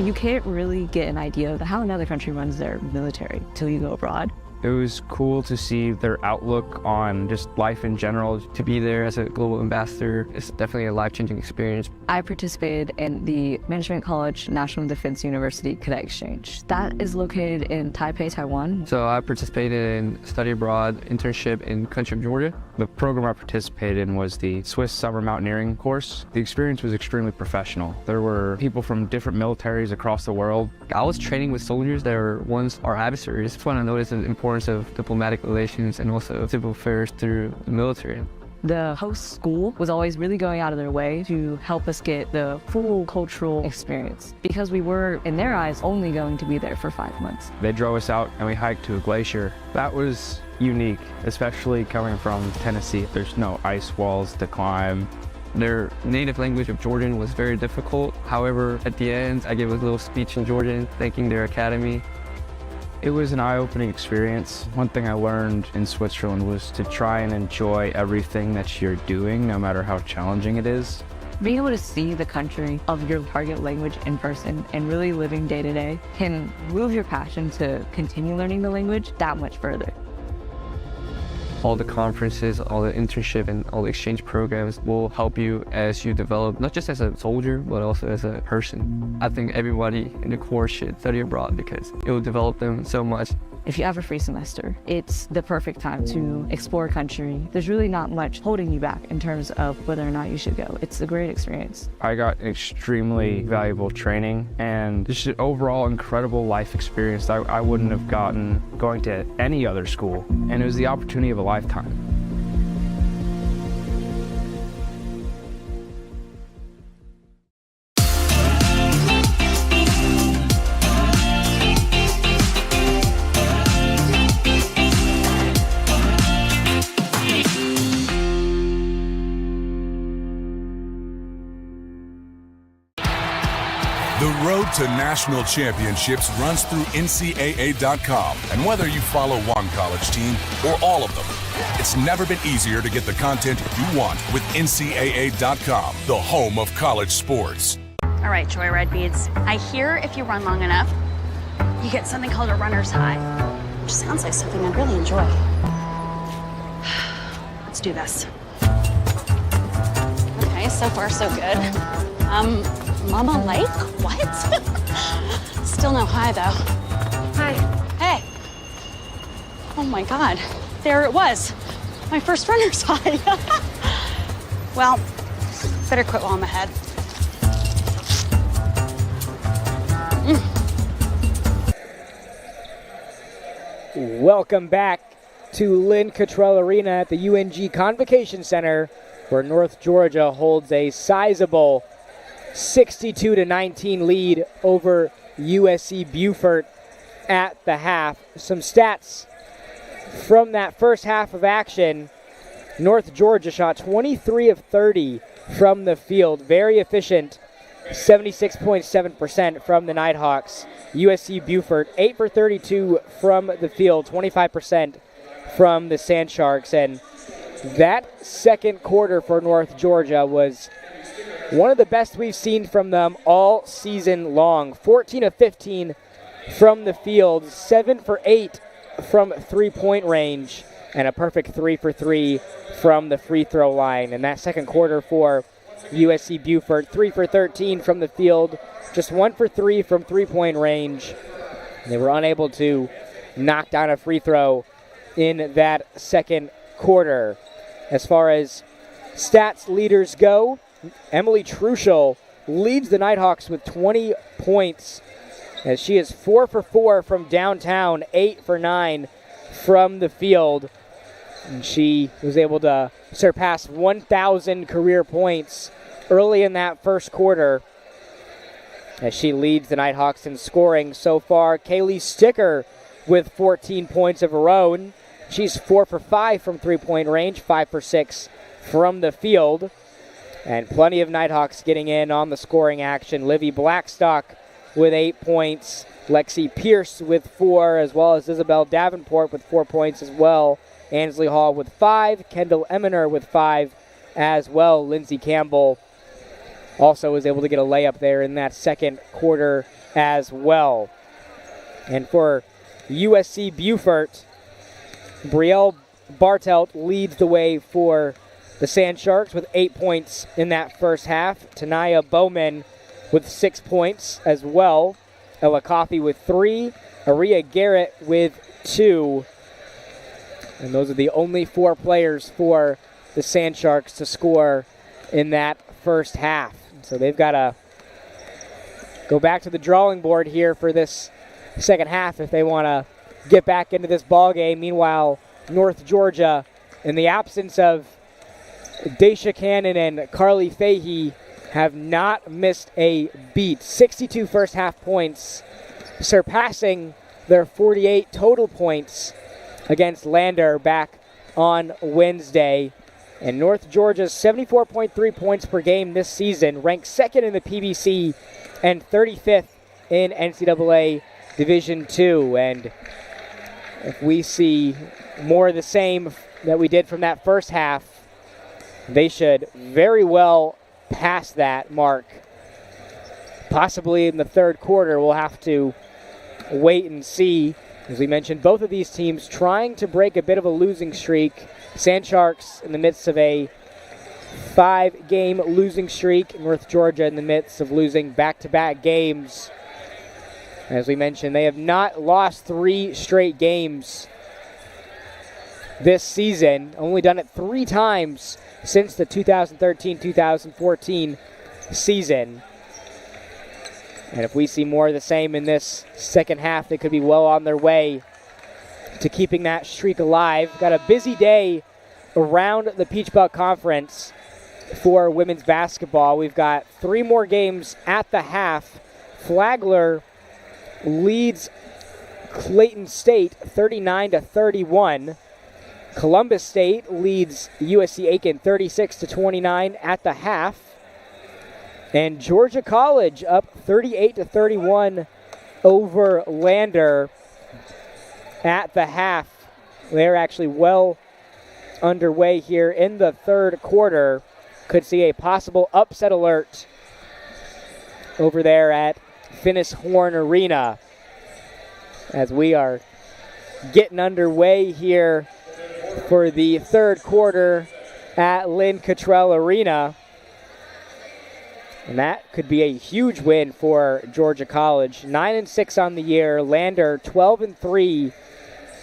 You can't really get an idea of how another country runs their military till you go abroad. It was cool to see their outlook on just life in general. To be there as a global ambassador is definitely a life-changing experience. I participated in the Management College National Defense University Cadet Exchange. That is located in Taipei, Taiwan. So I participated in study abroad internship in country of Georgia. The program I participated in was the Swiss Summer Mountaineering course. The experience was extremely professional. There were people from different militaries across the world. I was training with soldiers that were once our adversaries. It's fun to notice the importance of diplomatic relations and also civil affairs through the military. The host school was always really going out of their way to help us get the full cultural experience because we were, in their eyes, only going to be there for 5 months. They drove us out and we hiked to a glacier. That was unique, especially coming from Tennessee. There's no ice walls to climb. Their native language of Georgian was very difficult. However, at the end, I gave a little speech in Georgian, thanking their academy. It was an eye-opening experience. One thing I learned in Switzerland was to try and enjoy everything that you're doing, no matter how challenging it is. Being able to see the country of your target language in person and really living day to day can move your passion to continue learning the language that much further. All the conferences, all the internship, and all the exchange programs will help you as you develop, not just as a soldier, but also as a person. I think everybody in the Corps should study abroad because it will develop them so much. If you have a free semester, it's the perfect time to explore a country. There's really not much holding you back in terms of whether or not you should go. It's a great experience. I got extremely valuable training and just an overall incredible life experience that I wouldn't have gotten going to any other school. And it was the opportunity of a lifetime. The road to national championships runs through NCAA.com. And whether you follow one college team or all of them, it's never been easier to get the content you want with NCAA.com, the home of college sports. All right, Joyride Beads. I hear if you run long enough, you get something called a runner's high, which sounds like something I'd really enjoy. Let's do this. Okay, so far so good. Mama Lake? What? Still no high, though. Hi. Hey. Oh, my God. There it was. My first runner's high. Well, better quit while I'm ahead. Welcome back to Lynn Cottrell Arena at the UNG Convocation Center, where North Georgia holds a sizable 62-19 lead over USC Beaufort at the half. Some stats from that first half of action. North Georgia shot 23 of 30 from the field. Very efficient, 76.7% from the Nighthawks. USC Beaufort, 8 for 32 from the field, 25% from the Sand Sharks. And that second quarter for North Georgia was one of the best we've seen from them all season long. 14 of 15 from the field, 7 for 8 from three-point range, and a perfect 3 for 3 from the free throw line. And that second quarter for USC Beaufort, 3 for 13 from the field, just 1 for 3 from three-point range. They were unable to knock down a free throw in that second quarter. As far as stats leaders go, Emily Truschel leads the Nighthawks with 20 points as she is 4 for 4 from downtown, 8 for 9 from the field. And she was able to surpass 1,000 career points early in that first quarter as she leads the Nighthawks in scoring so far. Kaylee Sticker with 14 points of her own. She's 4 for 5 from three-point range, 5 for 6 from the field. And plenty of Nighthawks getting in on the scoring action. Livy Blackstock with 8 points. Lexi Pierce with 4, as well as Isabel Davenport with 4 points as well. Ansley Hall with 5. Kendall Eminer with 5 as well. Lindsey Campbell also was able to get a layup there in that second quarter as well. And for USC Beaufort, Brielle Bartelt leads the way for the Sand Sharks with 8 points in that first half. Tanaya Bowman with 6 points as well. Ella Coffey with 3. Aria Garrett with 2. And those are the only 4 players for the Sand Sharks to score in that first half. So they've got to go back to the drawing board here for this second half if they want to get back into this ball game. Meanwhile, North Georgia, in the absence of Daisha Cannon and Carly Fahey, have not missed a beat. 62 first half points, surpassing their 48 total points against Lander back on Wednesday. And North Georgia's 74.3 points per game this season, ranked second in the PBC and 35th in NCAA Division II. And if we see more of the same that we did from that first half, they should very well pass that mark. Possibly in the third quarter. We'll have to wait and see. As we mentioned, both of these teams trying to break a bit of a losing streak. Sand Sharks in the midst of a 5-game losing streak. North Georgia in the midst of losing back-to-back games. As we mentioned, they have not lost 3 straight games this season. Only done it 3 times since the 2013-2014 season. And if we see more of the same in this second half, they could be well on their way to keeping that streak alive. Got a busy day around the Peach Belt Conference for women's basketball. We've got 3 more games at the half. Flagler leads Clayton State 39-31. Columbus State leads USC Aiken 36-29 at the half. And Georgia College up 38-31 over Lander at the half. They're actually well underway here in the third quarter. Could see a possible upset alert over there at Finnis Horn Arena as we are getting underway here for the third quarter at Lynn Cottrell Arena. And that could be a huge win for Georgia College. 9-6 on the year. Lander 12-3,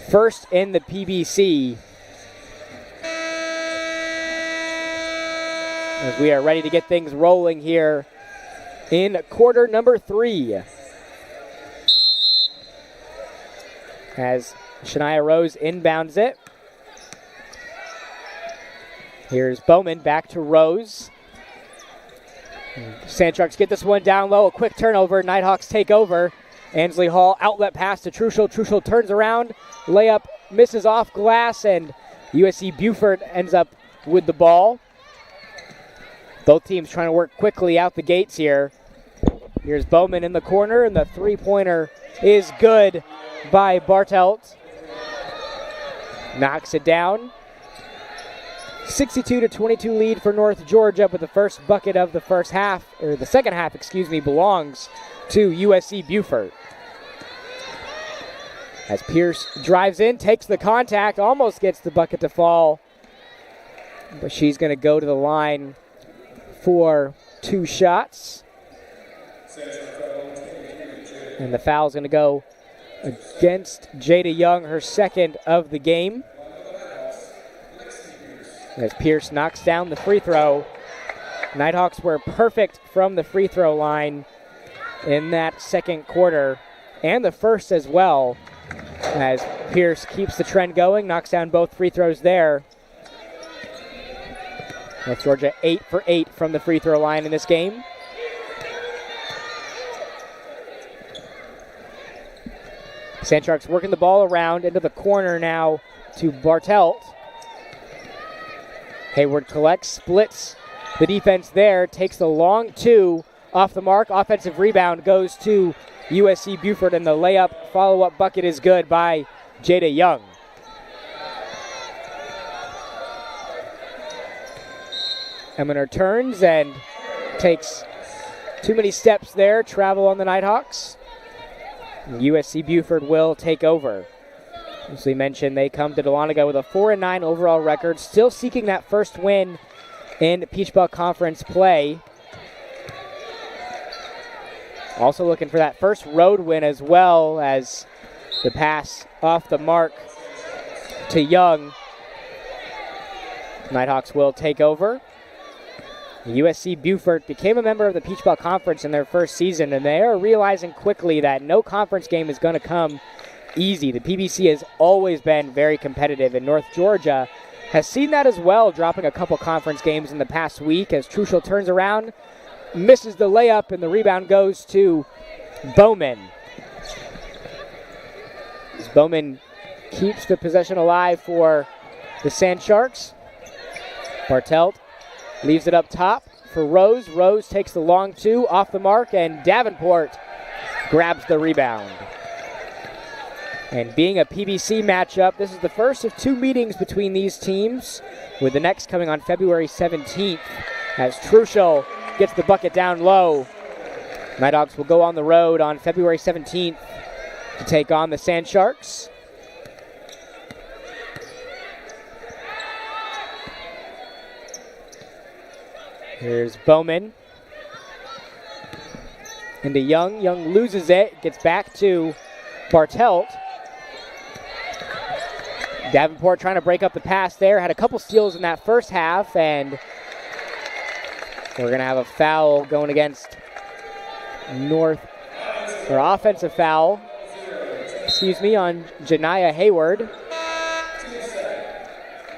first in the PBC. As we are ready to get things rolling here in quarter number 3. As Shania Rose inbounds it. Here's Bowman back to Rose. Sand Sharks get this one down low. A quick turnover. Nighthawks take over. Ansley Hall outlet pass to Truschel. Truschel turns around. Layup misses off glass, and USC Beaufort ends up with the ball. Both teams trying to work quickly out the gates here. Here's Bowman in the corner, and the three-pointer is good by Bartelt. Knocks it down. 62-22 lead for North Georgia, but the first bucket of the first half, or the second half, belongs to USC Beaufort. As Pierce drives in, takes the contact, almost gets the bucket to fall, but she's going to go to the line for 2 shots. And the foul's going to go against Jada Young, her second of the game. As Pierce knocks down the free throw. Nighthawks were perfect from the free throw line in that second quarter, and the first as well, as Pierce keeps the trend going, knocks down both free throws there. North Georgia 8 for 8 from the free throw line in this game. Sand Sharks working the ball around into the corner now to Bartelt. Hayward collects, splits the defense there, takes the long 2 off the mark. Offensive rebound goes to USC Beaufort, and the layup follow-up bucket is good by Jada Young. Eminer turns and takes too many steps there, travel on the Nighthawks. USC Buford will take over. As we mentioned, they come to Dahlonega with a 4-9 overall record, still seeking that first win in Peach Belt Conference play. Also looking for that first road win as well, as the pass off the mark to Young. Nighthawks will take over. USC Buford became a member of the Peach Belt Conference in their first season, and they are realizing quickly that no conference game is going to come easy. The PBC has always been very competitive, and North Georgia has seen that as well, dropping a couple conference games in the past week as Truschel turns around, misses the layup, and the rebound goes to Bowman. As Bowman keeps the possession alive for the Sand Sharks. Bartelt leaves it up top for Rose. Rose takes the long two off the mark, and Davenport grabs the rebound. And being a PBC matchup, this is the first of two meetings between these teams, with the next coming on February 17th as Truschel gets the bucket down low. Nighthawks will go on the road on February 17th to take on the Sand Sharks. Here's Bowman. Into Young. Young loses it. Gets back to Bartelt. Davenport trying to break up the pass there. Had a couple steals in that first half, and we're going to have a foul going against North, or offensive foul, on Janiyah Hayward.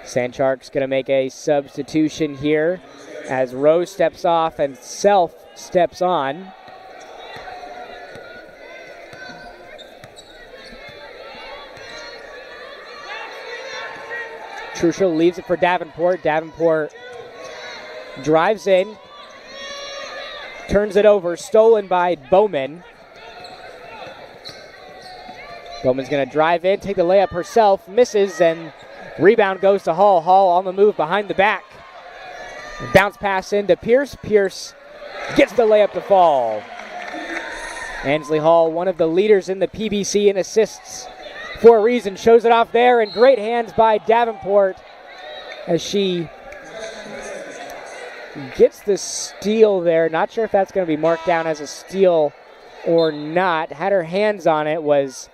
Sand Sharks going to make a substitution here as Rose steps off and Self steps on. Truschel leaves it for Davenport. Davenport drives in, turns it over, stolen by Bowman. Bowman's going to drive in, take the layup herself, misses, and rebound goes to Hall. Hall on the move behind the back. Bounce pass into Pierce. Pierce gets the layup to fall. Ansley Hall, one of the leaders in the PBC in assists for a reason, shows it off there, and great hands by Davenport as she gets the steal there. Not sure if that's going to be marked down as a steal or not. Had her hands on it, was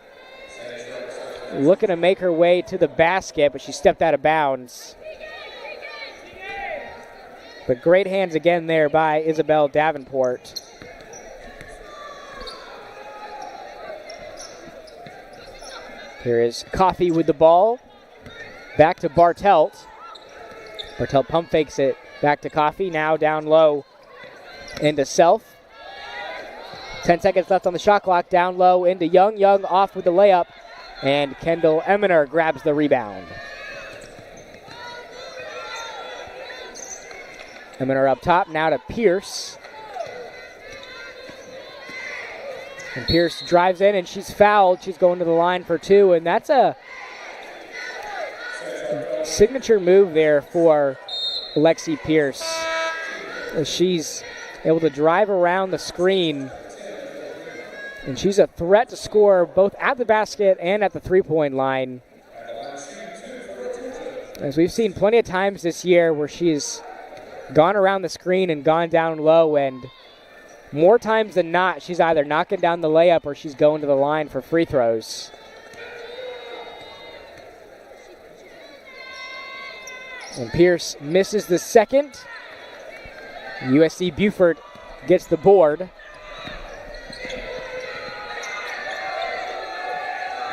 looking to make her way to the basket, but she stepped out of bounds. But great hands again there by Isabel Davenport. Here is Coffey with the ball. Back to Bartelt. Bartelt pump fakes it. Back to Coffey. Now down low into Self. 10 seconds left on the shot clock. Down low into Young. Young off with the layup. And Kendall Eminer grabs the rebound. Eminer up top. Now to Pierce. And Pierce drives in, and she's fouled. She's going to the line for two, and that's a signature move there for Lexi Pierce. She's able to drive around the screen, and she's a threat to score both at the basket and at the three-point line. As we've seen plenty of times this year where she's gone around the screen and gone down low, and more times than not, she's either knocking down the layup or she's going to the line for free throws. And Pierce misses the second. USC Buford gets the board.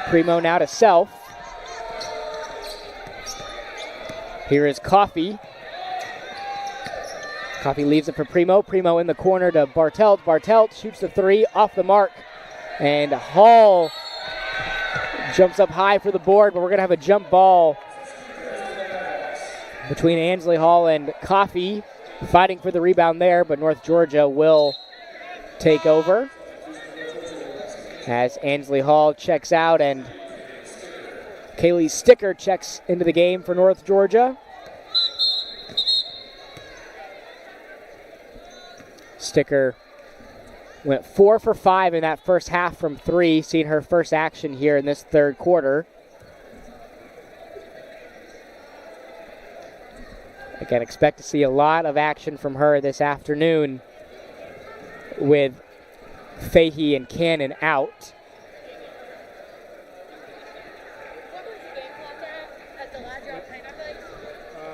Primo now to Self. Here is Coffey. Coffey leaves it for Primo. Primo in the corner to Bartelt. Bartelt shoots the three off the mark. And Hall jumps up high for the board, but we're going to have a jump ball between Ansley Hall and Coffey. Fighting for the rebound there, but North Georgia will take over. As Ansley Hall checks out and Kaylee Sticker checks into the game for North Georgia. Sticker Went 4 for 5 in that first half from 3, seeing her first action here in this third quarter. Again, expect to see a lot of action from her this afternoon with Fahey and Cannon out.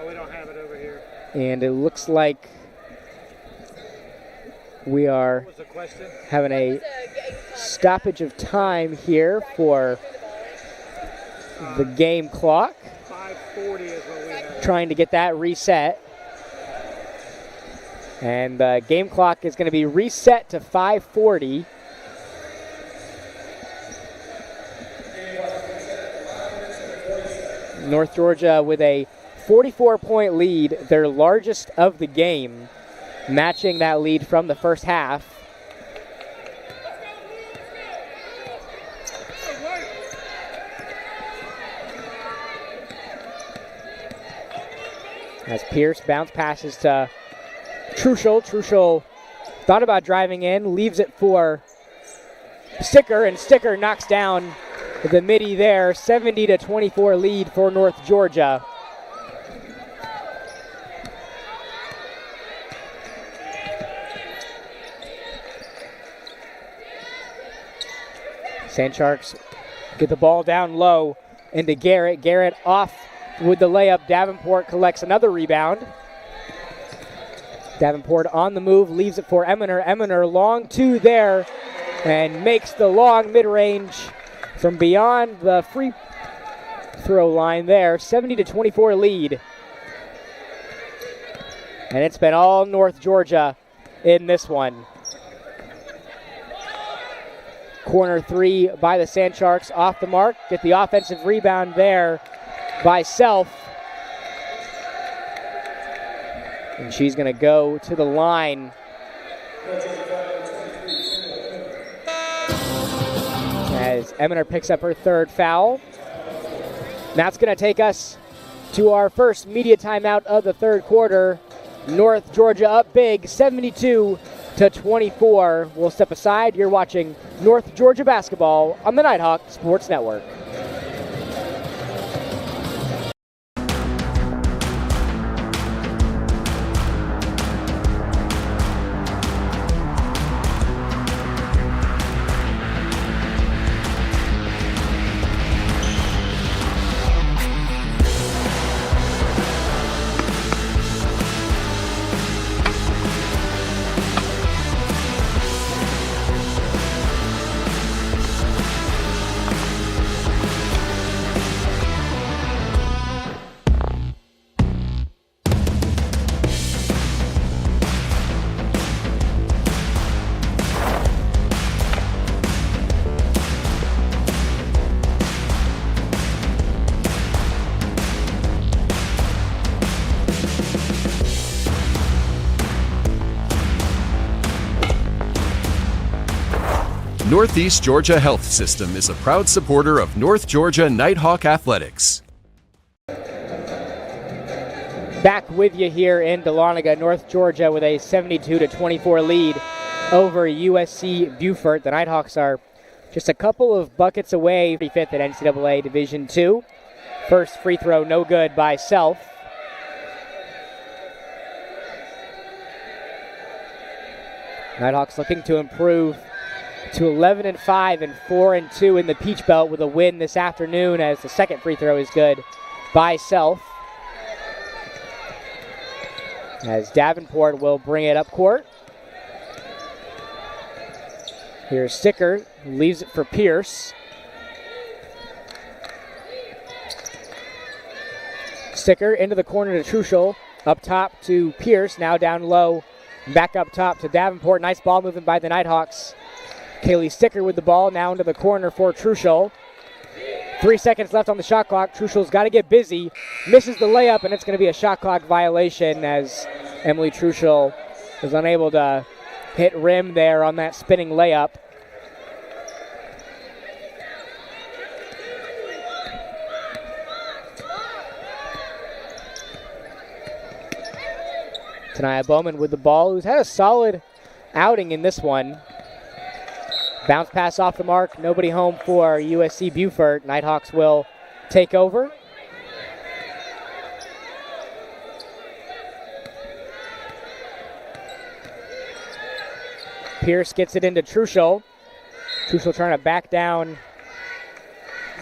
We don't have it over here. And it looks like we are having a stoppage of time here for the game clock. 5:40 is what we have. Trying to get that reset. And the game clock is going to be reset to 5:40. North Georgia with a 44-point lead, their largest of the game, matching that lead from the first half. As Pierce bounce passes to Truschel. Truschel thought about driving in, leaves it for Sticker, and Sticker knocks down the midi there. 70-24 lead for North Georgia. Sand Sharks get the ball down low into Garrett. Garrett off with the layup. Davenport collects another rebound. Davenport on the move, leaves it for Eminer. Eminer long two there and makes the long mid-range from beyond the free throw line there. 70-24 lead. And it's been all North Georgia in this one. Corner three by the Sand Sharks, off the mark. Get the offensive rebound there by Self. And she's going to go to the line. As Eminer picks up her third foul. That's going to take us to our first media timeout of the third quarter. North Georgia up big, 72-24. We'll step aside. You're watching North Georgia basketball on the Nighthawk Sports Network. Northeast Georgia Health System is a proud supporter of North Georgia Nighthawk Athletics. Back with you here in Dahlonega, North Georgia with a 72-24 lead over USC Beaufort. The Nighthawks are just a couple of buckets away, 35th at NCAA Division II. First free throw, no good by Self. Nighthawks looking to improve to 11-5 and 4-2 in the Peach Belt with a win this afternoon, as the second free throw is good by Self. As Davenport will bring it up court. Here's Sticker, who leaves it for Pierce. Sticker into the corner to Truschel, up top to Pierce, now down low, back up top to Davenport. Nice ball movement by the Nighthawks. Kaylee Sticker with the ball, now into the corner for Truschel. 3 seconds left on the shot clock. Truschel's got to get busy. Misses the layup, and it's going to be a shot clock violation as Emily Truschel was unable to hit rim there on that spinning layup. Tanaya Bowman with the ball, who's had a solid outing in this one. Bounce pass off the mark. Nobody home for USC Beaufort. Nighthawks will take over. Pierce gets it into Truschel. Truschel trying to back down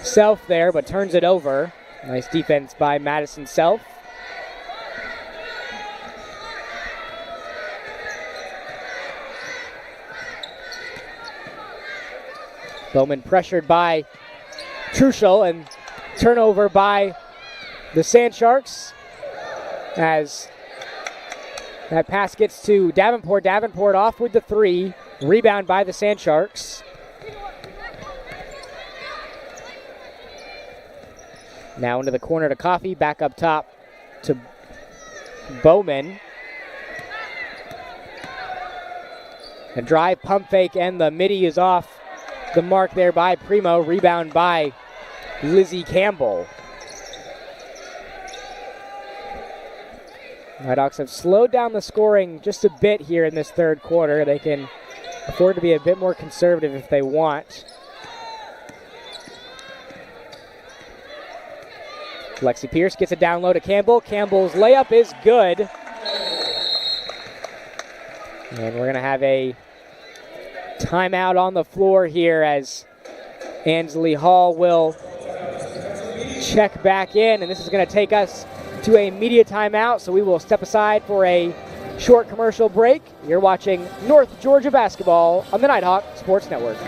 Self there, but turns it over. Nice defense by Madison Self. Bowman pressured by Truschel, and turnover by the Sand Sharks as that pass gets to Davenport. Davenport off with the 3. Rebound by the Sand Sharks. Now into the corner to Coffey. Back up top to Bowman. A drive, pump fake, and the midi is off the mark there by Primo. Rebound by Lizzie Campbell. Nighthawks have slowed down the scoring just a bit here in this third quarter. They can afford to be a bit more conservative if they want. Lexi Pierce gets it down low to Campbell. Campbell's layup is good. And we're going to have a timeout on the floor here as Ansley Hall will check back in. And this is going to take us to a media timeout, so we will step aside for a short commercial break. You're watching North Georgia basketball on the Nighthawk Sports Network.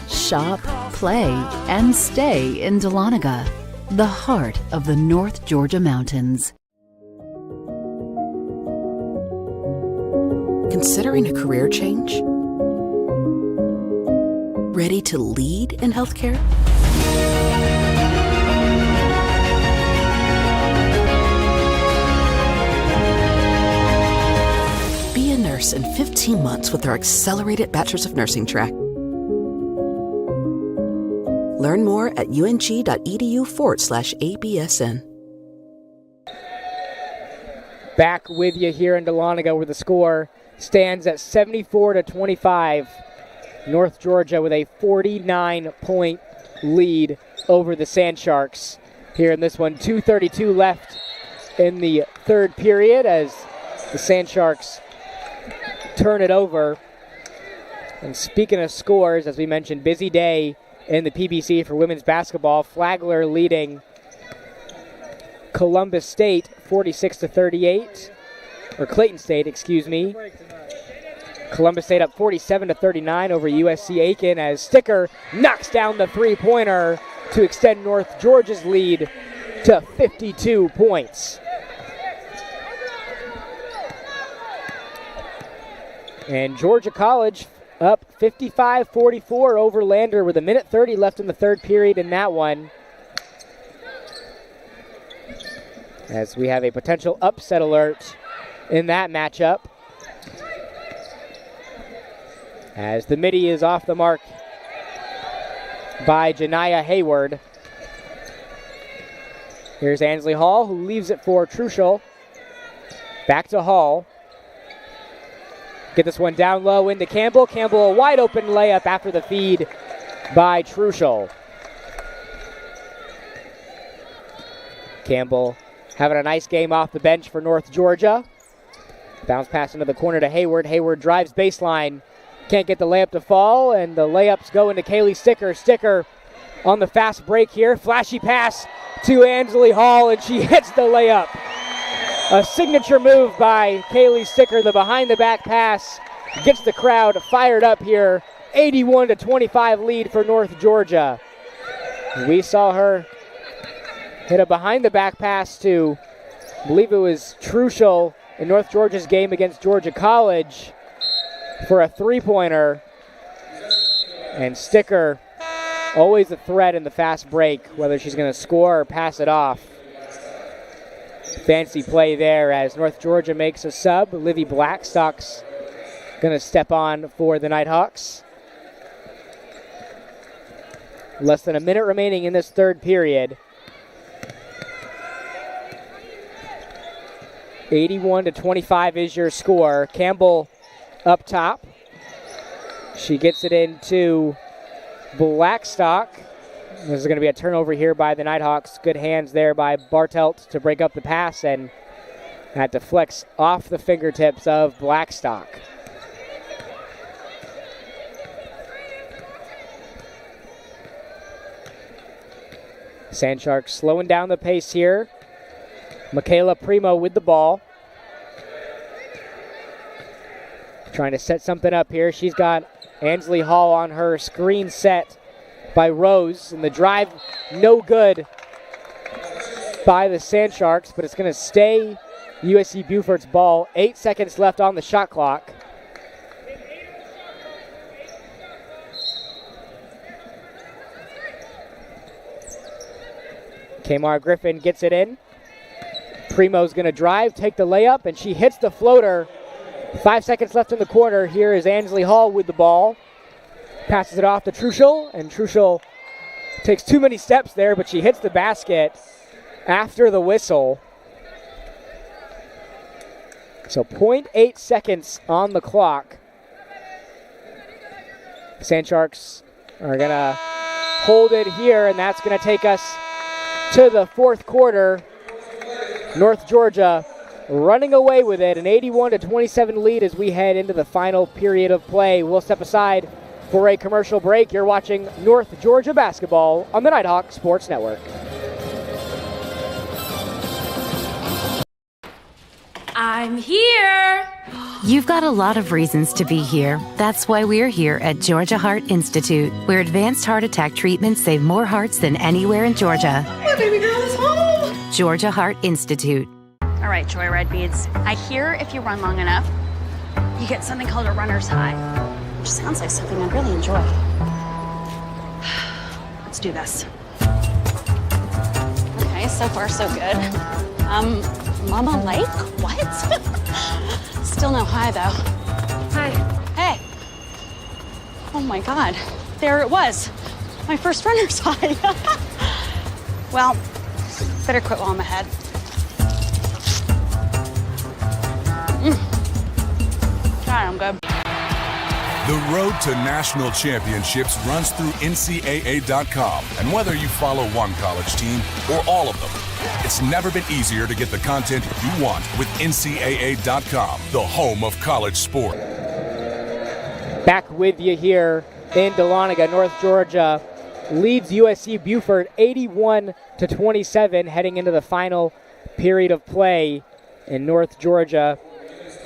Shop, play, and stay in Dahlonega, the heart of the North Georgia mountains. Considering a career change? Ready to lead in healthcare? Be a nurse in 15 months with our accelerated Bachelor's of Nursing track. Learn more at ung.edu/ABSN. Back with you here in Dahlonega where the score stands at 74-25. North Georgia with a 49-point lead over the Sand Sharks here in this one. 2:32 left in the third period as the Sand Sharks turn it over. And speaking of scores, as we mentioned, busy day in the PBC for women's basketball. Flagler leading Columbus State 46-38, or Clayton State, excuse me. Columbus State up 47-39 over USC Aiken as Sticker knocks down the three-pointer to extend North Georgia's lead to 52 points. And Georgia College up 55-44 over Lander with 1:30 left in the third period in that one. As we have a potential upset alert in that matchup. As the midi is off the mark by Janiyah Hayward. Here's Ansley Hall, who leaves it for Truschel. Back to Hall. Get this one down low into Campbell. Campbell, a wide open layup after the feed by Truschel. Campbell having a nice game off the bench for North Georgia. Bounce pass into the corner to Hayward. Hayward drives baseline. Can't get the layup to fall, and the layups go into Kaylee Sticker. Sticker on the fast break here. Flashy pass to Ansley Hall, and she hits the layup. A signature move by Kaylee Sticker, the behind-the-back pass, gets the crowd fired up here. 81-25 lead for North Georgia. We saw her hit a behind-the-back pass to, I believe it was Truschel in North Georgia's game against Georgia College for a three-pointer. And Sticker, always a threat in the fast break, whether she's going to score or pass it off. Fancy play there as North Georgia makes a sub. Livy Blackstock's going to step on for the Nighthawks. Less than a minute remaining in this third period. 81-25 is your score. Campbell up top. She gets it into Blackstock. This is going to be a turnover here by the Nighthawks. Good hands there by Bartelt to break up the pass, and that deflects off the fingertips of Blackstock. Sandsharks slowing down the pace here. Michaela Primo with the ball. Trying to set something up here. She's got Ansley Hall on her screen set by Rose. And the drive, no good by the Sandsharks, but it's going to stay USC Beaufort's ball. 8 seconds left on the shot clock. Kamar Griffin gets it in. Primo's going to drive, take the layup, and she hits the floater. 5 seconds left in the quarter. Here is Ansley Hall with the ball. Passes it off to Truschel, and Truschel takes too many steps there, but she hits the basket after the whistle. So 0.8 seconds on the clock. Sandsharks are going to hold it here, and that's going to take us to the fourth quarter. North Georgia running away with it, an 81-27 lead as we head into the final period of play. We'll step aside for a commercial break. You're watching North Georgia basketball on the Nighthawk Sports Network. I'm here. You've got a lot of reasons to be here. That's why we're here at Georgia Heart Institute, where advanced heart attack treatments save more hearts than anywhere in Georgia. My baby girl is home. Georgia Heart Institute. All right, Joyride Beads. I hear if you run long enough, you get something called a runner's high, which sounds like something I'd really enjoy. Let's do this. Okay, so far so good. Mama Lake? What? Still no high, though. Hi. Hey. Oh my God. There it was. My first runner's high. Well, better quit while I'm ahead. All right, I'm good. The road to national championships runs through NCAA.com. And whether you follow one college team or all of them, it's never been easier to get the content you want with NCAA.com, the home of college sport. Back with you here in Dahlonega. North Georgia leads USC Beaufort 81-27 heading into the final period of play. And North Georgia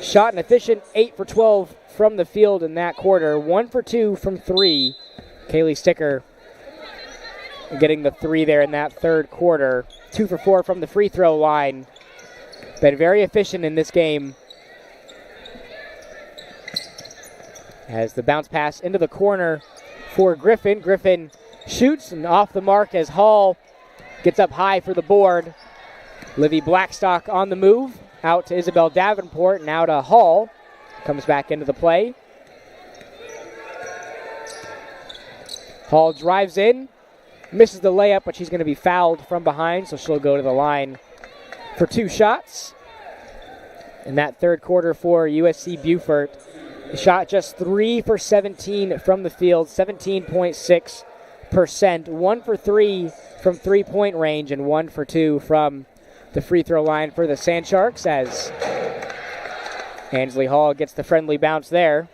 shot an efficient 8 for 12 from the field in that quarter. 1 for 2 from 3. Kaylee Sticker getting the 3 there in that third quarter. 2 for 4 from the free throw line. Been very efficient in this game. As the bounce pass into the corner for Griffin. Griffin shoots and off the mark as Hall gets up high for the board. Livy Blackstock on the move. Out to Isabel Davenport, now to Hall. Comes back into the play. Hall drives in, misses the layup, but she's going to be fouled from behind, so she'll go to the line for 2 shots. In that third quarter for USC Beaufort, shot just 3 for 17 from the field, 17.6%. 1 for 3 from three-point range and 1 for 2 from the free throw line for the Sandsharks as Ansley Hall gets the friendly bounce there.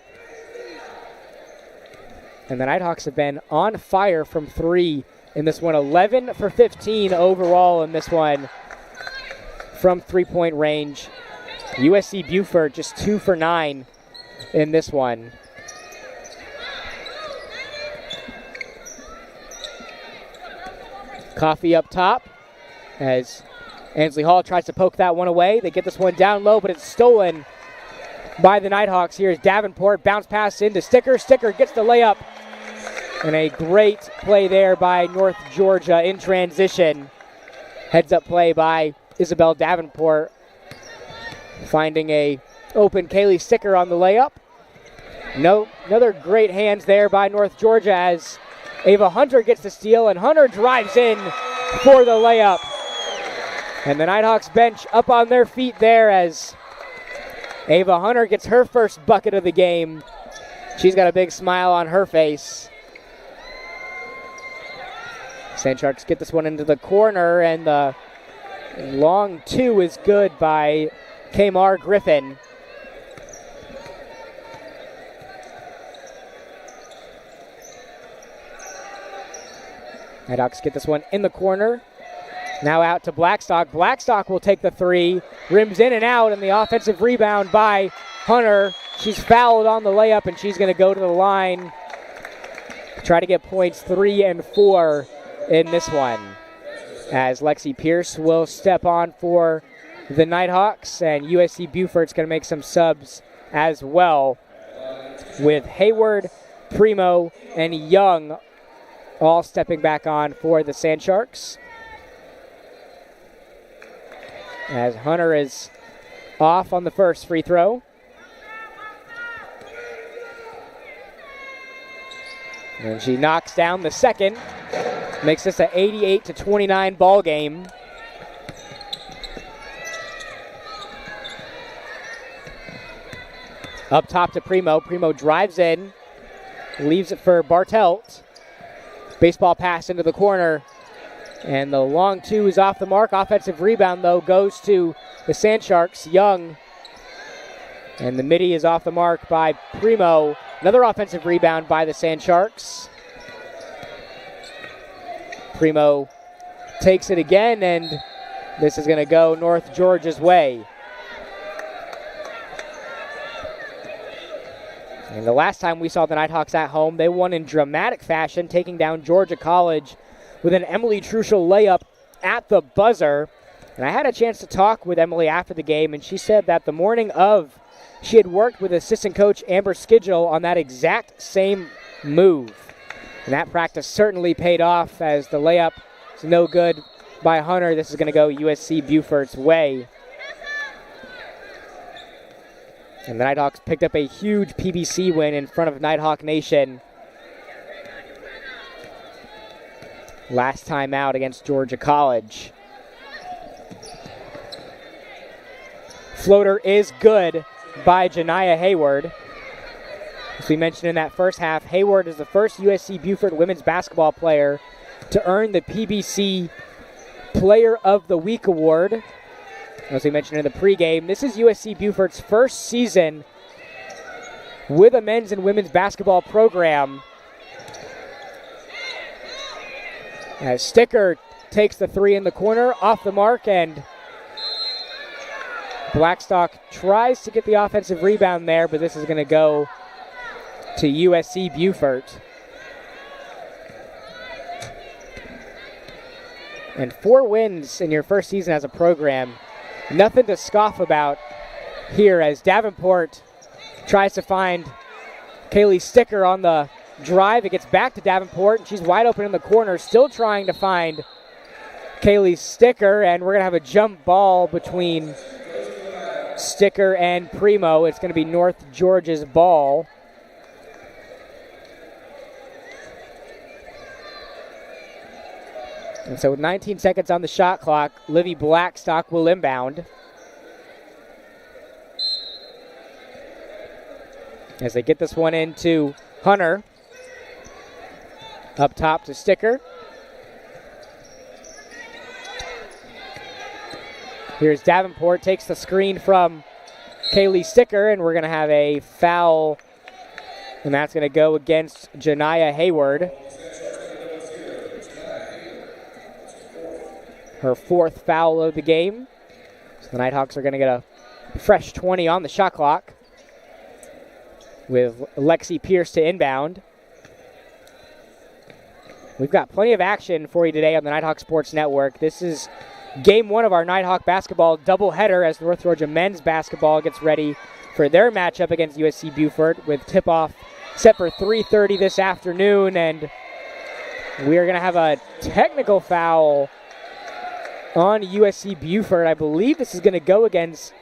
And the Nighthawks have been on fire from 3 in this one. 11 for 15 overall in this one from three-point range. USC Beaufort just 2 for 9 in this one. Coffee up top. as Ansley Hall tries to poke that one away. They get this one down low, but it's stolen by the Nighthawks. Here's Davenport, bounce pass into Sticker. Sticker gets the layup. And a great play there by North Georgia in transition. Heads up play by Isabel Davenport, finding a open Kaylee Sticker on the layup. No, another great hands there by North Georgia as Ava Hunter gets the steal, and Hunter drives in for the layup. And the Nighthawks bench up on their feet there as Ava Hunter gets her first bucket of the game. She's got a big smile on her face. Sand Sharks get this one into the corner, and the long two is good by Kamar Griffin. Nighthawks get this one in the corner. Now out to Blackstock. Blackstock will take the three. Rims in and out, and the offensive rebound by Hunter. She's fouled on the layup, and she's going to go to the line. Try to get points 3 and 4 in this one. As Lexi Pierce will step on for the Nighthawks, and USC Beaufort's going to make some subs as well, with Hayward, Primo, and Young all stepping back on for the Sand Sharks. As Hunter is off on the first free throw. And she knocks down the second. Makes this an 88-29 ball game. Up top to Primo. Primo drives in. Leaves it for Bartelt. Baseball pass into the corner. And the long two is off the mark. Offensive rebound, though, goes to the Sand Sharks. Young. And the midi is off the mark by Primo. Another offensive rebound by the Sand Sharks. Primo takes it again, and this is going to go North Georgia's way. And the last time we saw the Nighthawks at home, they won in dramatic fashion, taking down Georgia College with an Emily Truschel layup at the buzzer. And I had a chance to talk with Emily after the game, and she said that the morning of, she had worked with assistant coach Amber Skidgel on that exact same move. And that practice certainly paid off, as the layup is no good by Hunter. This is going to go USC Beaufort's way. And the Nighthawks picked up a huge PBC win in front of Nighthawk Nation last time out against Georgia College. Floater is good by Janiah Hayward. As we mentioned in that first half, Hayward is the first USC Beaufort women's basketball player to earn the PBC Player of the Week award. As we mentioned in the pregame, this is USC Beaufort's first season with a men's and women's basketball program. As Sticker takes the three in the corner, off the mark, and Blackstock tries to get the offensive rebound there, but this is going to go to USC Beaufort. And 4 wins in your first season as a program. Nothing to scoff about here, as Davenport tries to find Kaylee Sticker on the drive. It gets back to Davenport, and she's wide open in the corner, still trying to find Kaylee Sticker, and we're going to have a jump ball between Sticker and Primo. It's going to be North Georgia's ball. And so with 19 seconds on the shot clock, Livy Blackstock will inbound. As they get this one into Hunter. Up top to Sticker. Here's Davenport, takes the screen from Kaylee Sticker, and we're going to have a foul, and that's going to go against Janiah Hayward. Her 4th foul of the game. So the Nighthawks are going to get a fresh 20 on the shot clock, with Lexi Pierce to inbound. We've got plenty of action for you today on the Nighthawk Sports Network. This is game one of our Nighthawk basketball doubleheader as North Georgia men's basketball gets ready for their matchup against USC Beaufort, with tip-off set for 3:30 this afternoon. And we are going to have a technical foul on USC Beaufort. I believe this is going to go against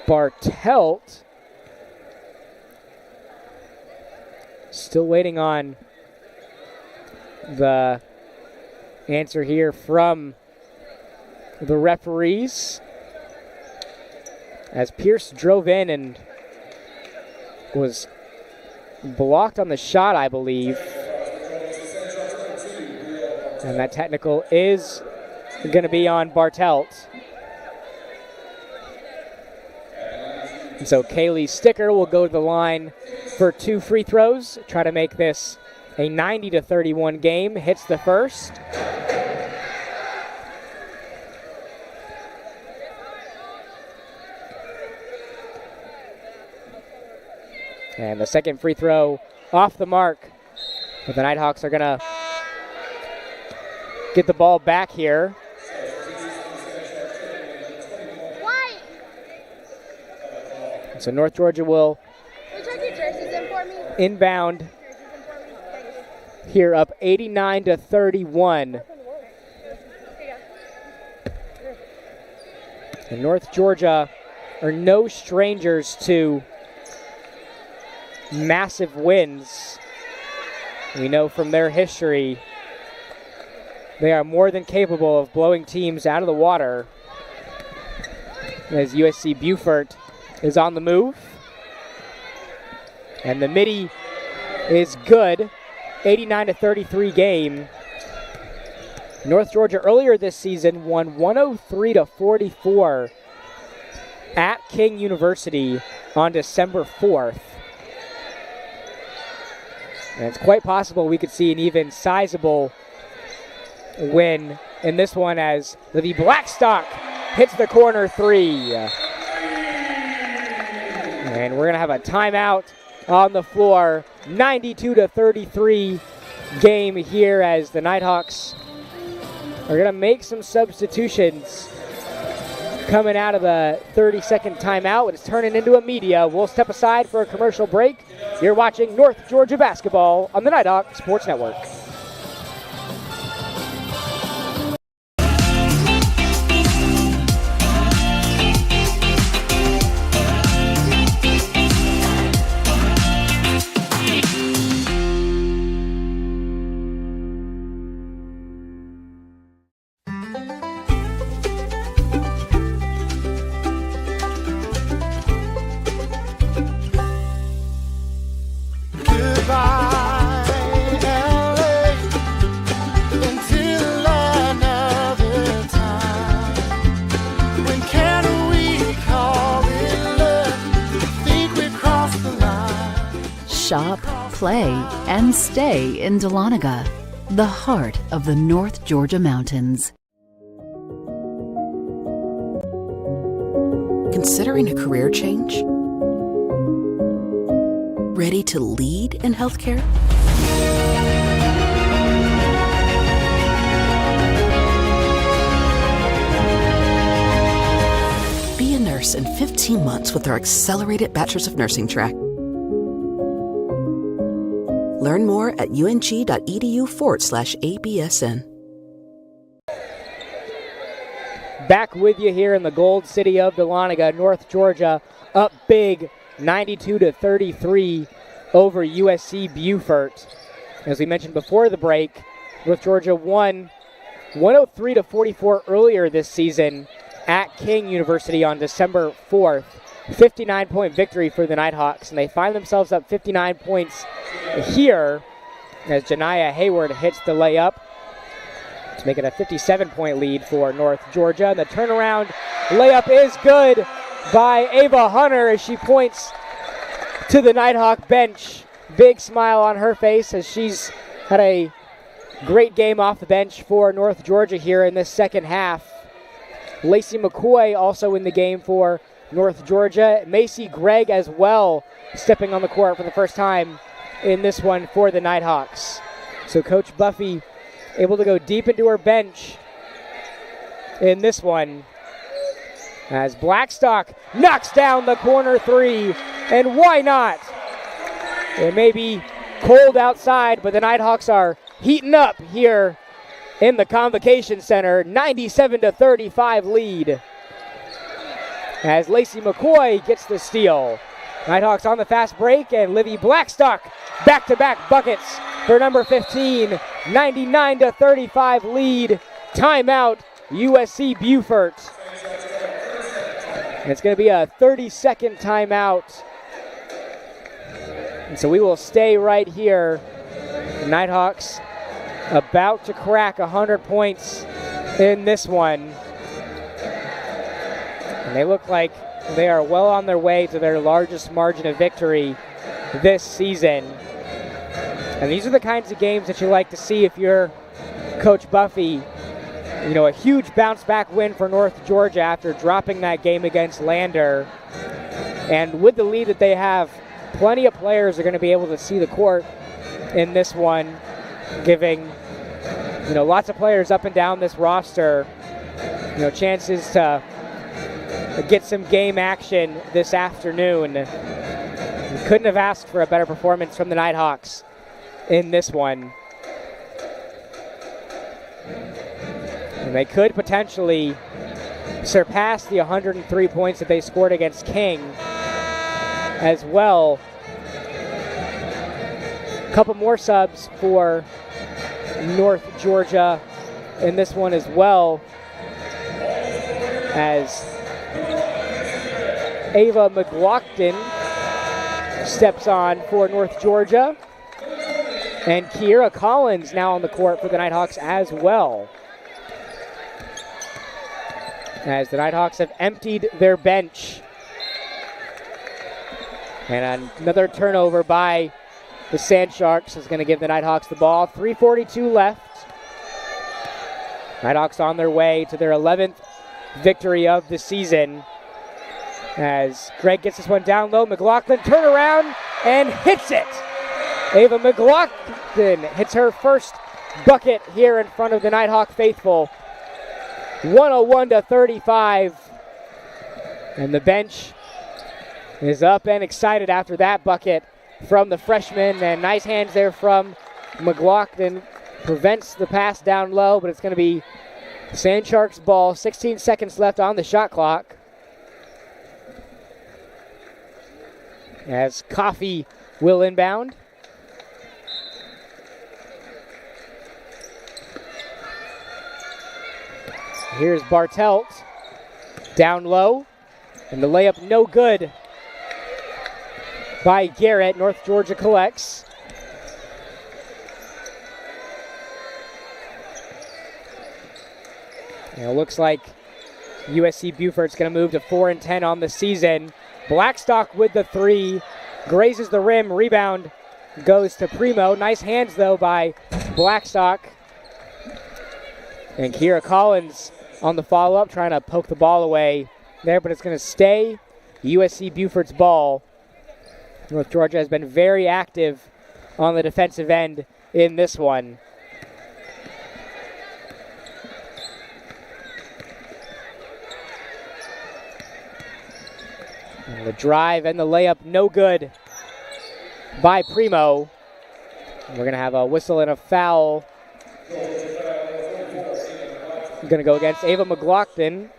Bartelt. Still waiting on the answer here from the referees, as Pierce drove in and was blocked on the shot, I believe. And that technical is going to be on Bartelt. And so Kaylee Sticker will go to the line for 2 free throws, try to make this a 90-31 game. Hits the first. And the second free throw off the mark. But the Nighthawks are going to get the ball back here. So North Georgia will inbound here, up 89-31. And North Georgia are no strangers to massive wins. We know from their history they are more than capable of blowing teams out of the water, as USC Beaufort is on the move. And the midi is good. 89-33 game. North Georgia earlier this season won 103-44 at King University on December 4th. And it's quite possible we could see an even sizable win in this one, as the Blackstock hits the corner three. And we're going to have a timeout on the floor. 92-33 game here, as the Nighthawks are going to make some substitutions coming out of the 30-second timeout. It's turning into a media. We'll step aside for a commercial break. You're watching North Georgia basketball on the Nighthawk Sports Network. Shop, play, and stay in Dahlonega, the heart of the North Georgia mountains. Considering a career change? Ready to lead in healthcare? Be a nurse in 15 months with our accelerated Bachelor's of Nursing track. Learn more at ung.edu/ABSN. Back with you here in the Gold City of Dahlonega. North Georgia up big, 92-33 over USC Beaufort. As we mentioned before the break, North Georgia won 103-44 earlier this season at King University on December 4th. 59-point victory for the Nighthawks, and they find themselves up 59 points here as Janiah Hayward hits the layup to make it a 57-point lead for North Georgia. And the turnaround layup is good by Ava Hunter as she points to the Nighthawk bench. Big smile on her face as she's had a great game off the bench for North Georgia here in this second half. Lacey McCoy also in the game for North Georgia. Macy Gregg as well, stepping on the court for the first time in this one for the Nighthawks. So Coach Buffy able to go deep into her bench in this one. As Blackstock knocks down the corner three, and why not? It may be cold outside, but the Nighthawks are heating up here in the Convocation Center. 97-35 lead as Lacey McCoy gets the steal. Nighthawks on the fast break, and Livy Blackstock back-to-back buckets for number 15. 99-35 lead. Timeout, USC Beaufort. And it's going to be a 30-second timeout. And so we will stay right here. The Nighthawks about to crack 100 points in this one. And they look like they are well on their way to their largest margin of victory this season. And these are the kinds of games that you like to see if you're Coach Buffy. You know, a huge bounce-back win for North Georgia after dropping that game against Lander. And with the lead that they have, plenty of players are going to be able to see the court in this one, giving, you know, lots of players up and down this roster, you know, chances to get some game action this afternoon. You couldn't have asked for a better performance from the Nighthawks in this one. And they could potentially surpass the 103 points that they scored against King as well. A couple more subs for North Georgia in this one as well, as Ava McLaughlin steps on for North Georgia, and Kiera Collins now on the court for the Nighthawks as well, as the Nighthawks have emptied their bench. And another turnover by the Sand Sharks is going to give the Nighthawks the ball. 3:42 left. Nighthawks on their way to their 11th victory of the season. As Greg gets this one down low, McLaughlin turn around and hits it. Ava McLaughlin hits her first bucket here in front of the Nighthawk faithful. 101-35. And the bench is up and excited after that bucket from the freshman. And nice hands there from McLaughlin. Prevents the pass down low, but it's going to be Sand Sharks ball. 16 seconds left on the shot clock. As Coffey will inbound. Here's Bartelt down low, and the layup no good by Garrett. North Georgia collects. And it looks like USC Beaufort's going to move to 4-10 on the season. Blackstock with the three, grazes the rim, rebound goes to Primo. Nice hands though by Blackstock. And Kiera Collins on the follow-up, trying to poke the ball away there, but it's going to stay USC Beaufort's ball. North Georgia has been very active on the defensive end in this one. And the drive and the layup no good by Primo. And we're going to have a whistle and a foul. Going to go against Ava McLaughlin.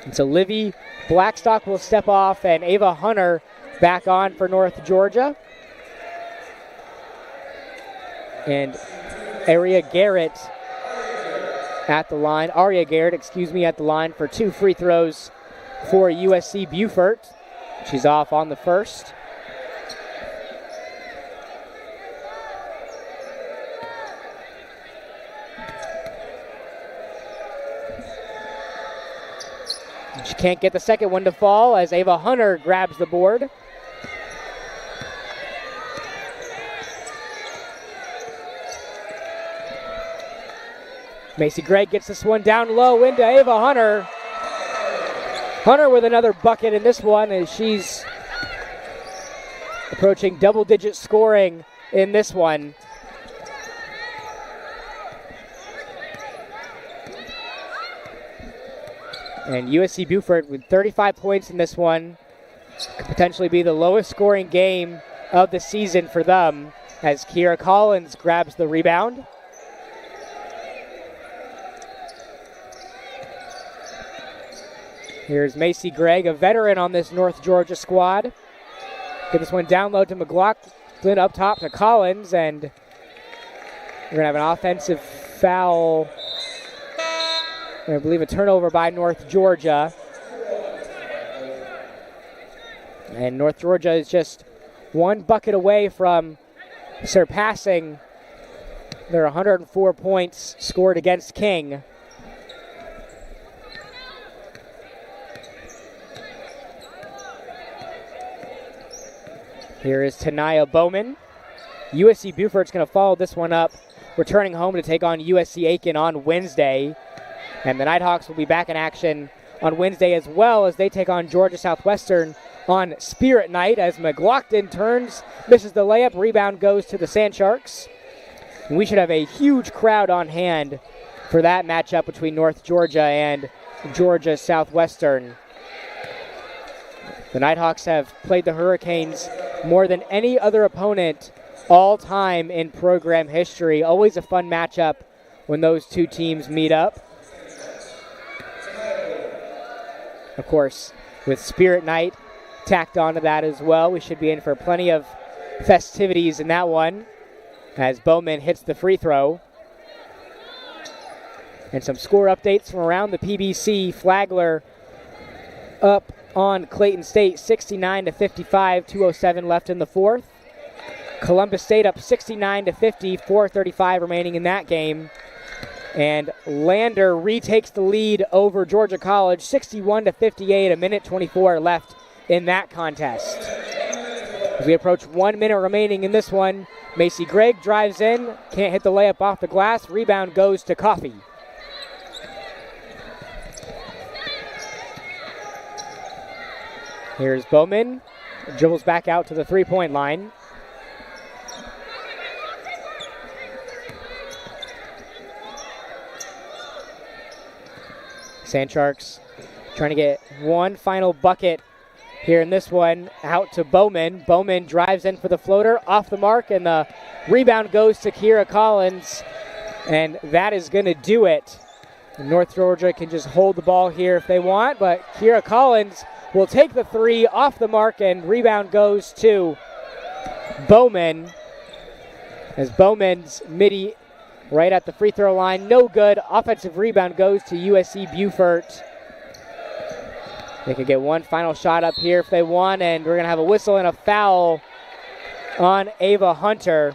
And so Livy Blackstock will step off, and Ava Hunter back on for North Georgia. And Aria Garrett at the line for 2 free throws for USC Beaufort. She's off on the first. She can't get the second one to fall as Ava Hunter grabs the board. Macy Gregg gets this one down low into Ava Hunter. Hunter with another bucket in this one as she's approaching double-digit scoring in this one. And USC Beaufort with 35 points in this one could potentially be the lowest scoring game of the season for them as Kira Collins grabs the rebound. Here's Macy Gregg, a veteran on this North Georgia squad. Get this one down low to McLaughlin, up top to Collins, and we're going to have an offensive foul. I believe a turnover by North Georgia. And North Georgia is just one bucket away from surpassing their 104 points scored against King. Here is Tanaya Bowman. USC Beaufort's going to follow this one up, returning home to take on USC Aiken on Wednesday. And the Nighthawks will be back in action on Wednesday as well as they take on Georgia Southwestern on Spirit Night as McLaughlin turns, misses the layup, rebound goes to the Sand Sharks. And we should have a huge crowd on hand for that matchup between North Georgia and Georgia Southwestern. The Nighthawks have played the Hurricanes more than any other opponent all time in program history. Always a fun matchup when those two teams meet up. Of course, with Spirit Night tacked onto that as well, we should be in for plenty of festivities in that one as Bowman hits the free throw. And some score updates from around the PBC. Flagler up on Clayton State 69-55, 2:07 left in the fourth. Columbus State up 69-50, 4:35 remaining in that game. And Lander retakes the lead over Georgia College 61-58, a minute 24 left in that contest. As we approach 1 minute remaining in this one, Macy Gregg drives in, can't hit the layup off the glass, rebound goes to Coffey. Here's Bowman, dribbles back out to the three-point line. Sand Sharks trying to get one final bucket here in this one, out to Bowman. Bowman drives in for the floater, off the mark, and the rebound goes to Kira Collins, and that is going to do it. North Georgia can just hold the ball here if they want, but Kira Collins will take the three off the mark, and rebound goes to Bowman. As Bowman's midi right at the free throw line, no good. Offensive rebound goes to USC Beaufort. They could get one final shot up here if they want, and we're going to have a whistle and a foul on Ava Hunter,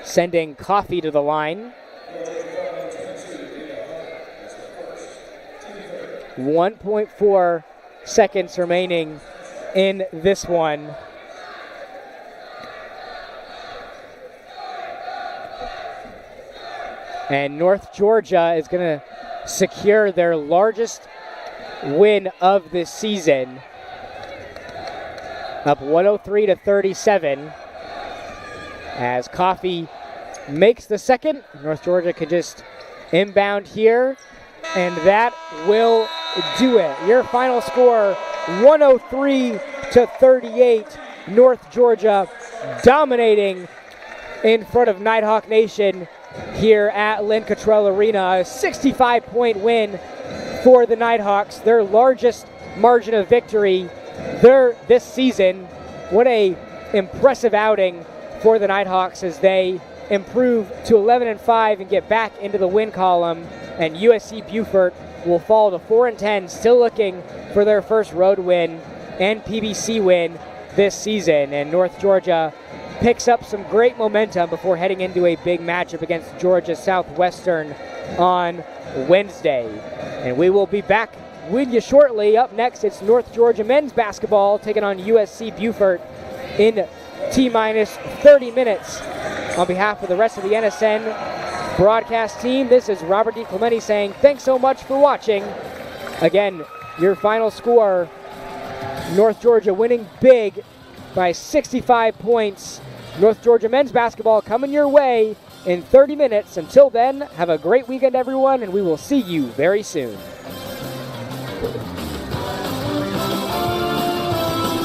sending Coffey to the line. 1.4 seconds remaining in this one. And North Georgia is going to secure their largest win of this season, up 103-37 as Coffey makes the second. North Georgia could just inbound here, and that will do it. Your final score, 103-38. North Georgia dominating in front of Nighthawk Nation here at Lynn Cottrell Arena. A 65-point win for the Nighthawks, their largest margin of victory this season. What a impressive outing for the Nighthawks as they improve to 11-5 and get back into the win column. And USC Beaufort will fall to 4-10, still looking for their first road win and PBC win this season. And North Georgia picks up some great momentum before heading into a big matchup against Georgia Southwestern on Wednesday. And we will be back with you shortly. Up next, it's North Georgia men's basketball taking on USC Beaufort in T-minus 30 minutes. On behalf of the rest of the NSN broadcast team, this is Robert D. Clementi saying thanks so much for watching. Again, your final score, North Georgia winning big by 65 points. North Georgia men's basketball coming your way in 30 minutes. Until then, have a great weekend, everyone, and we will see you very soon.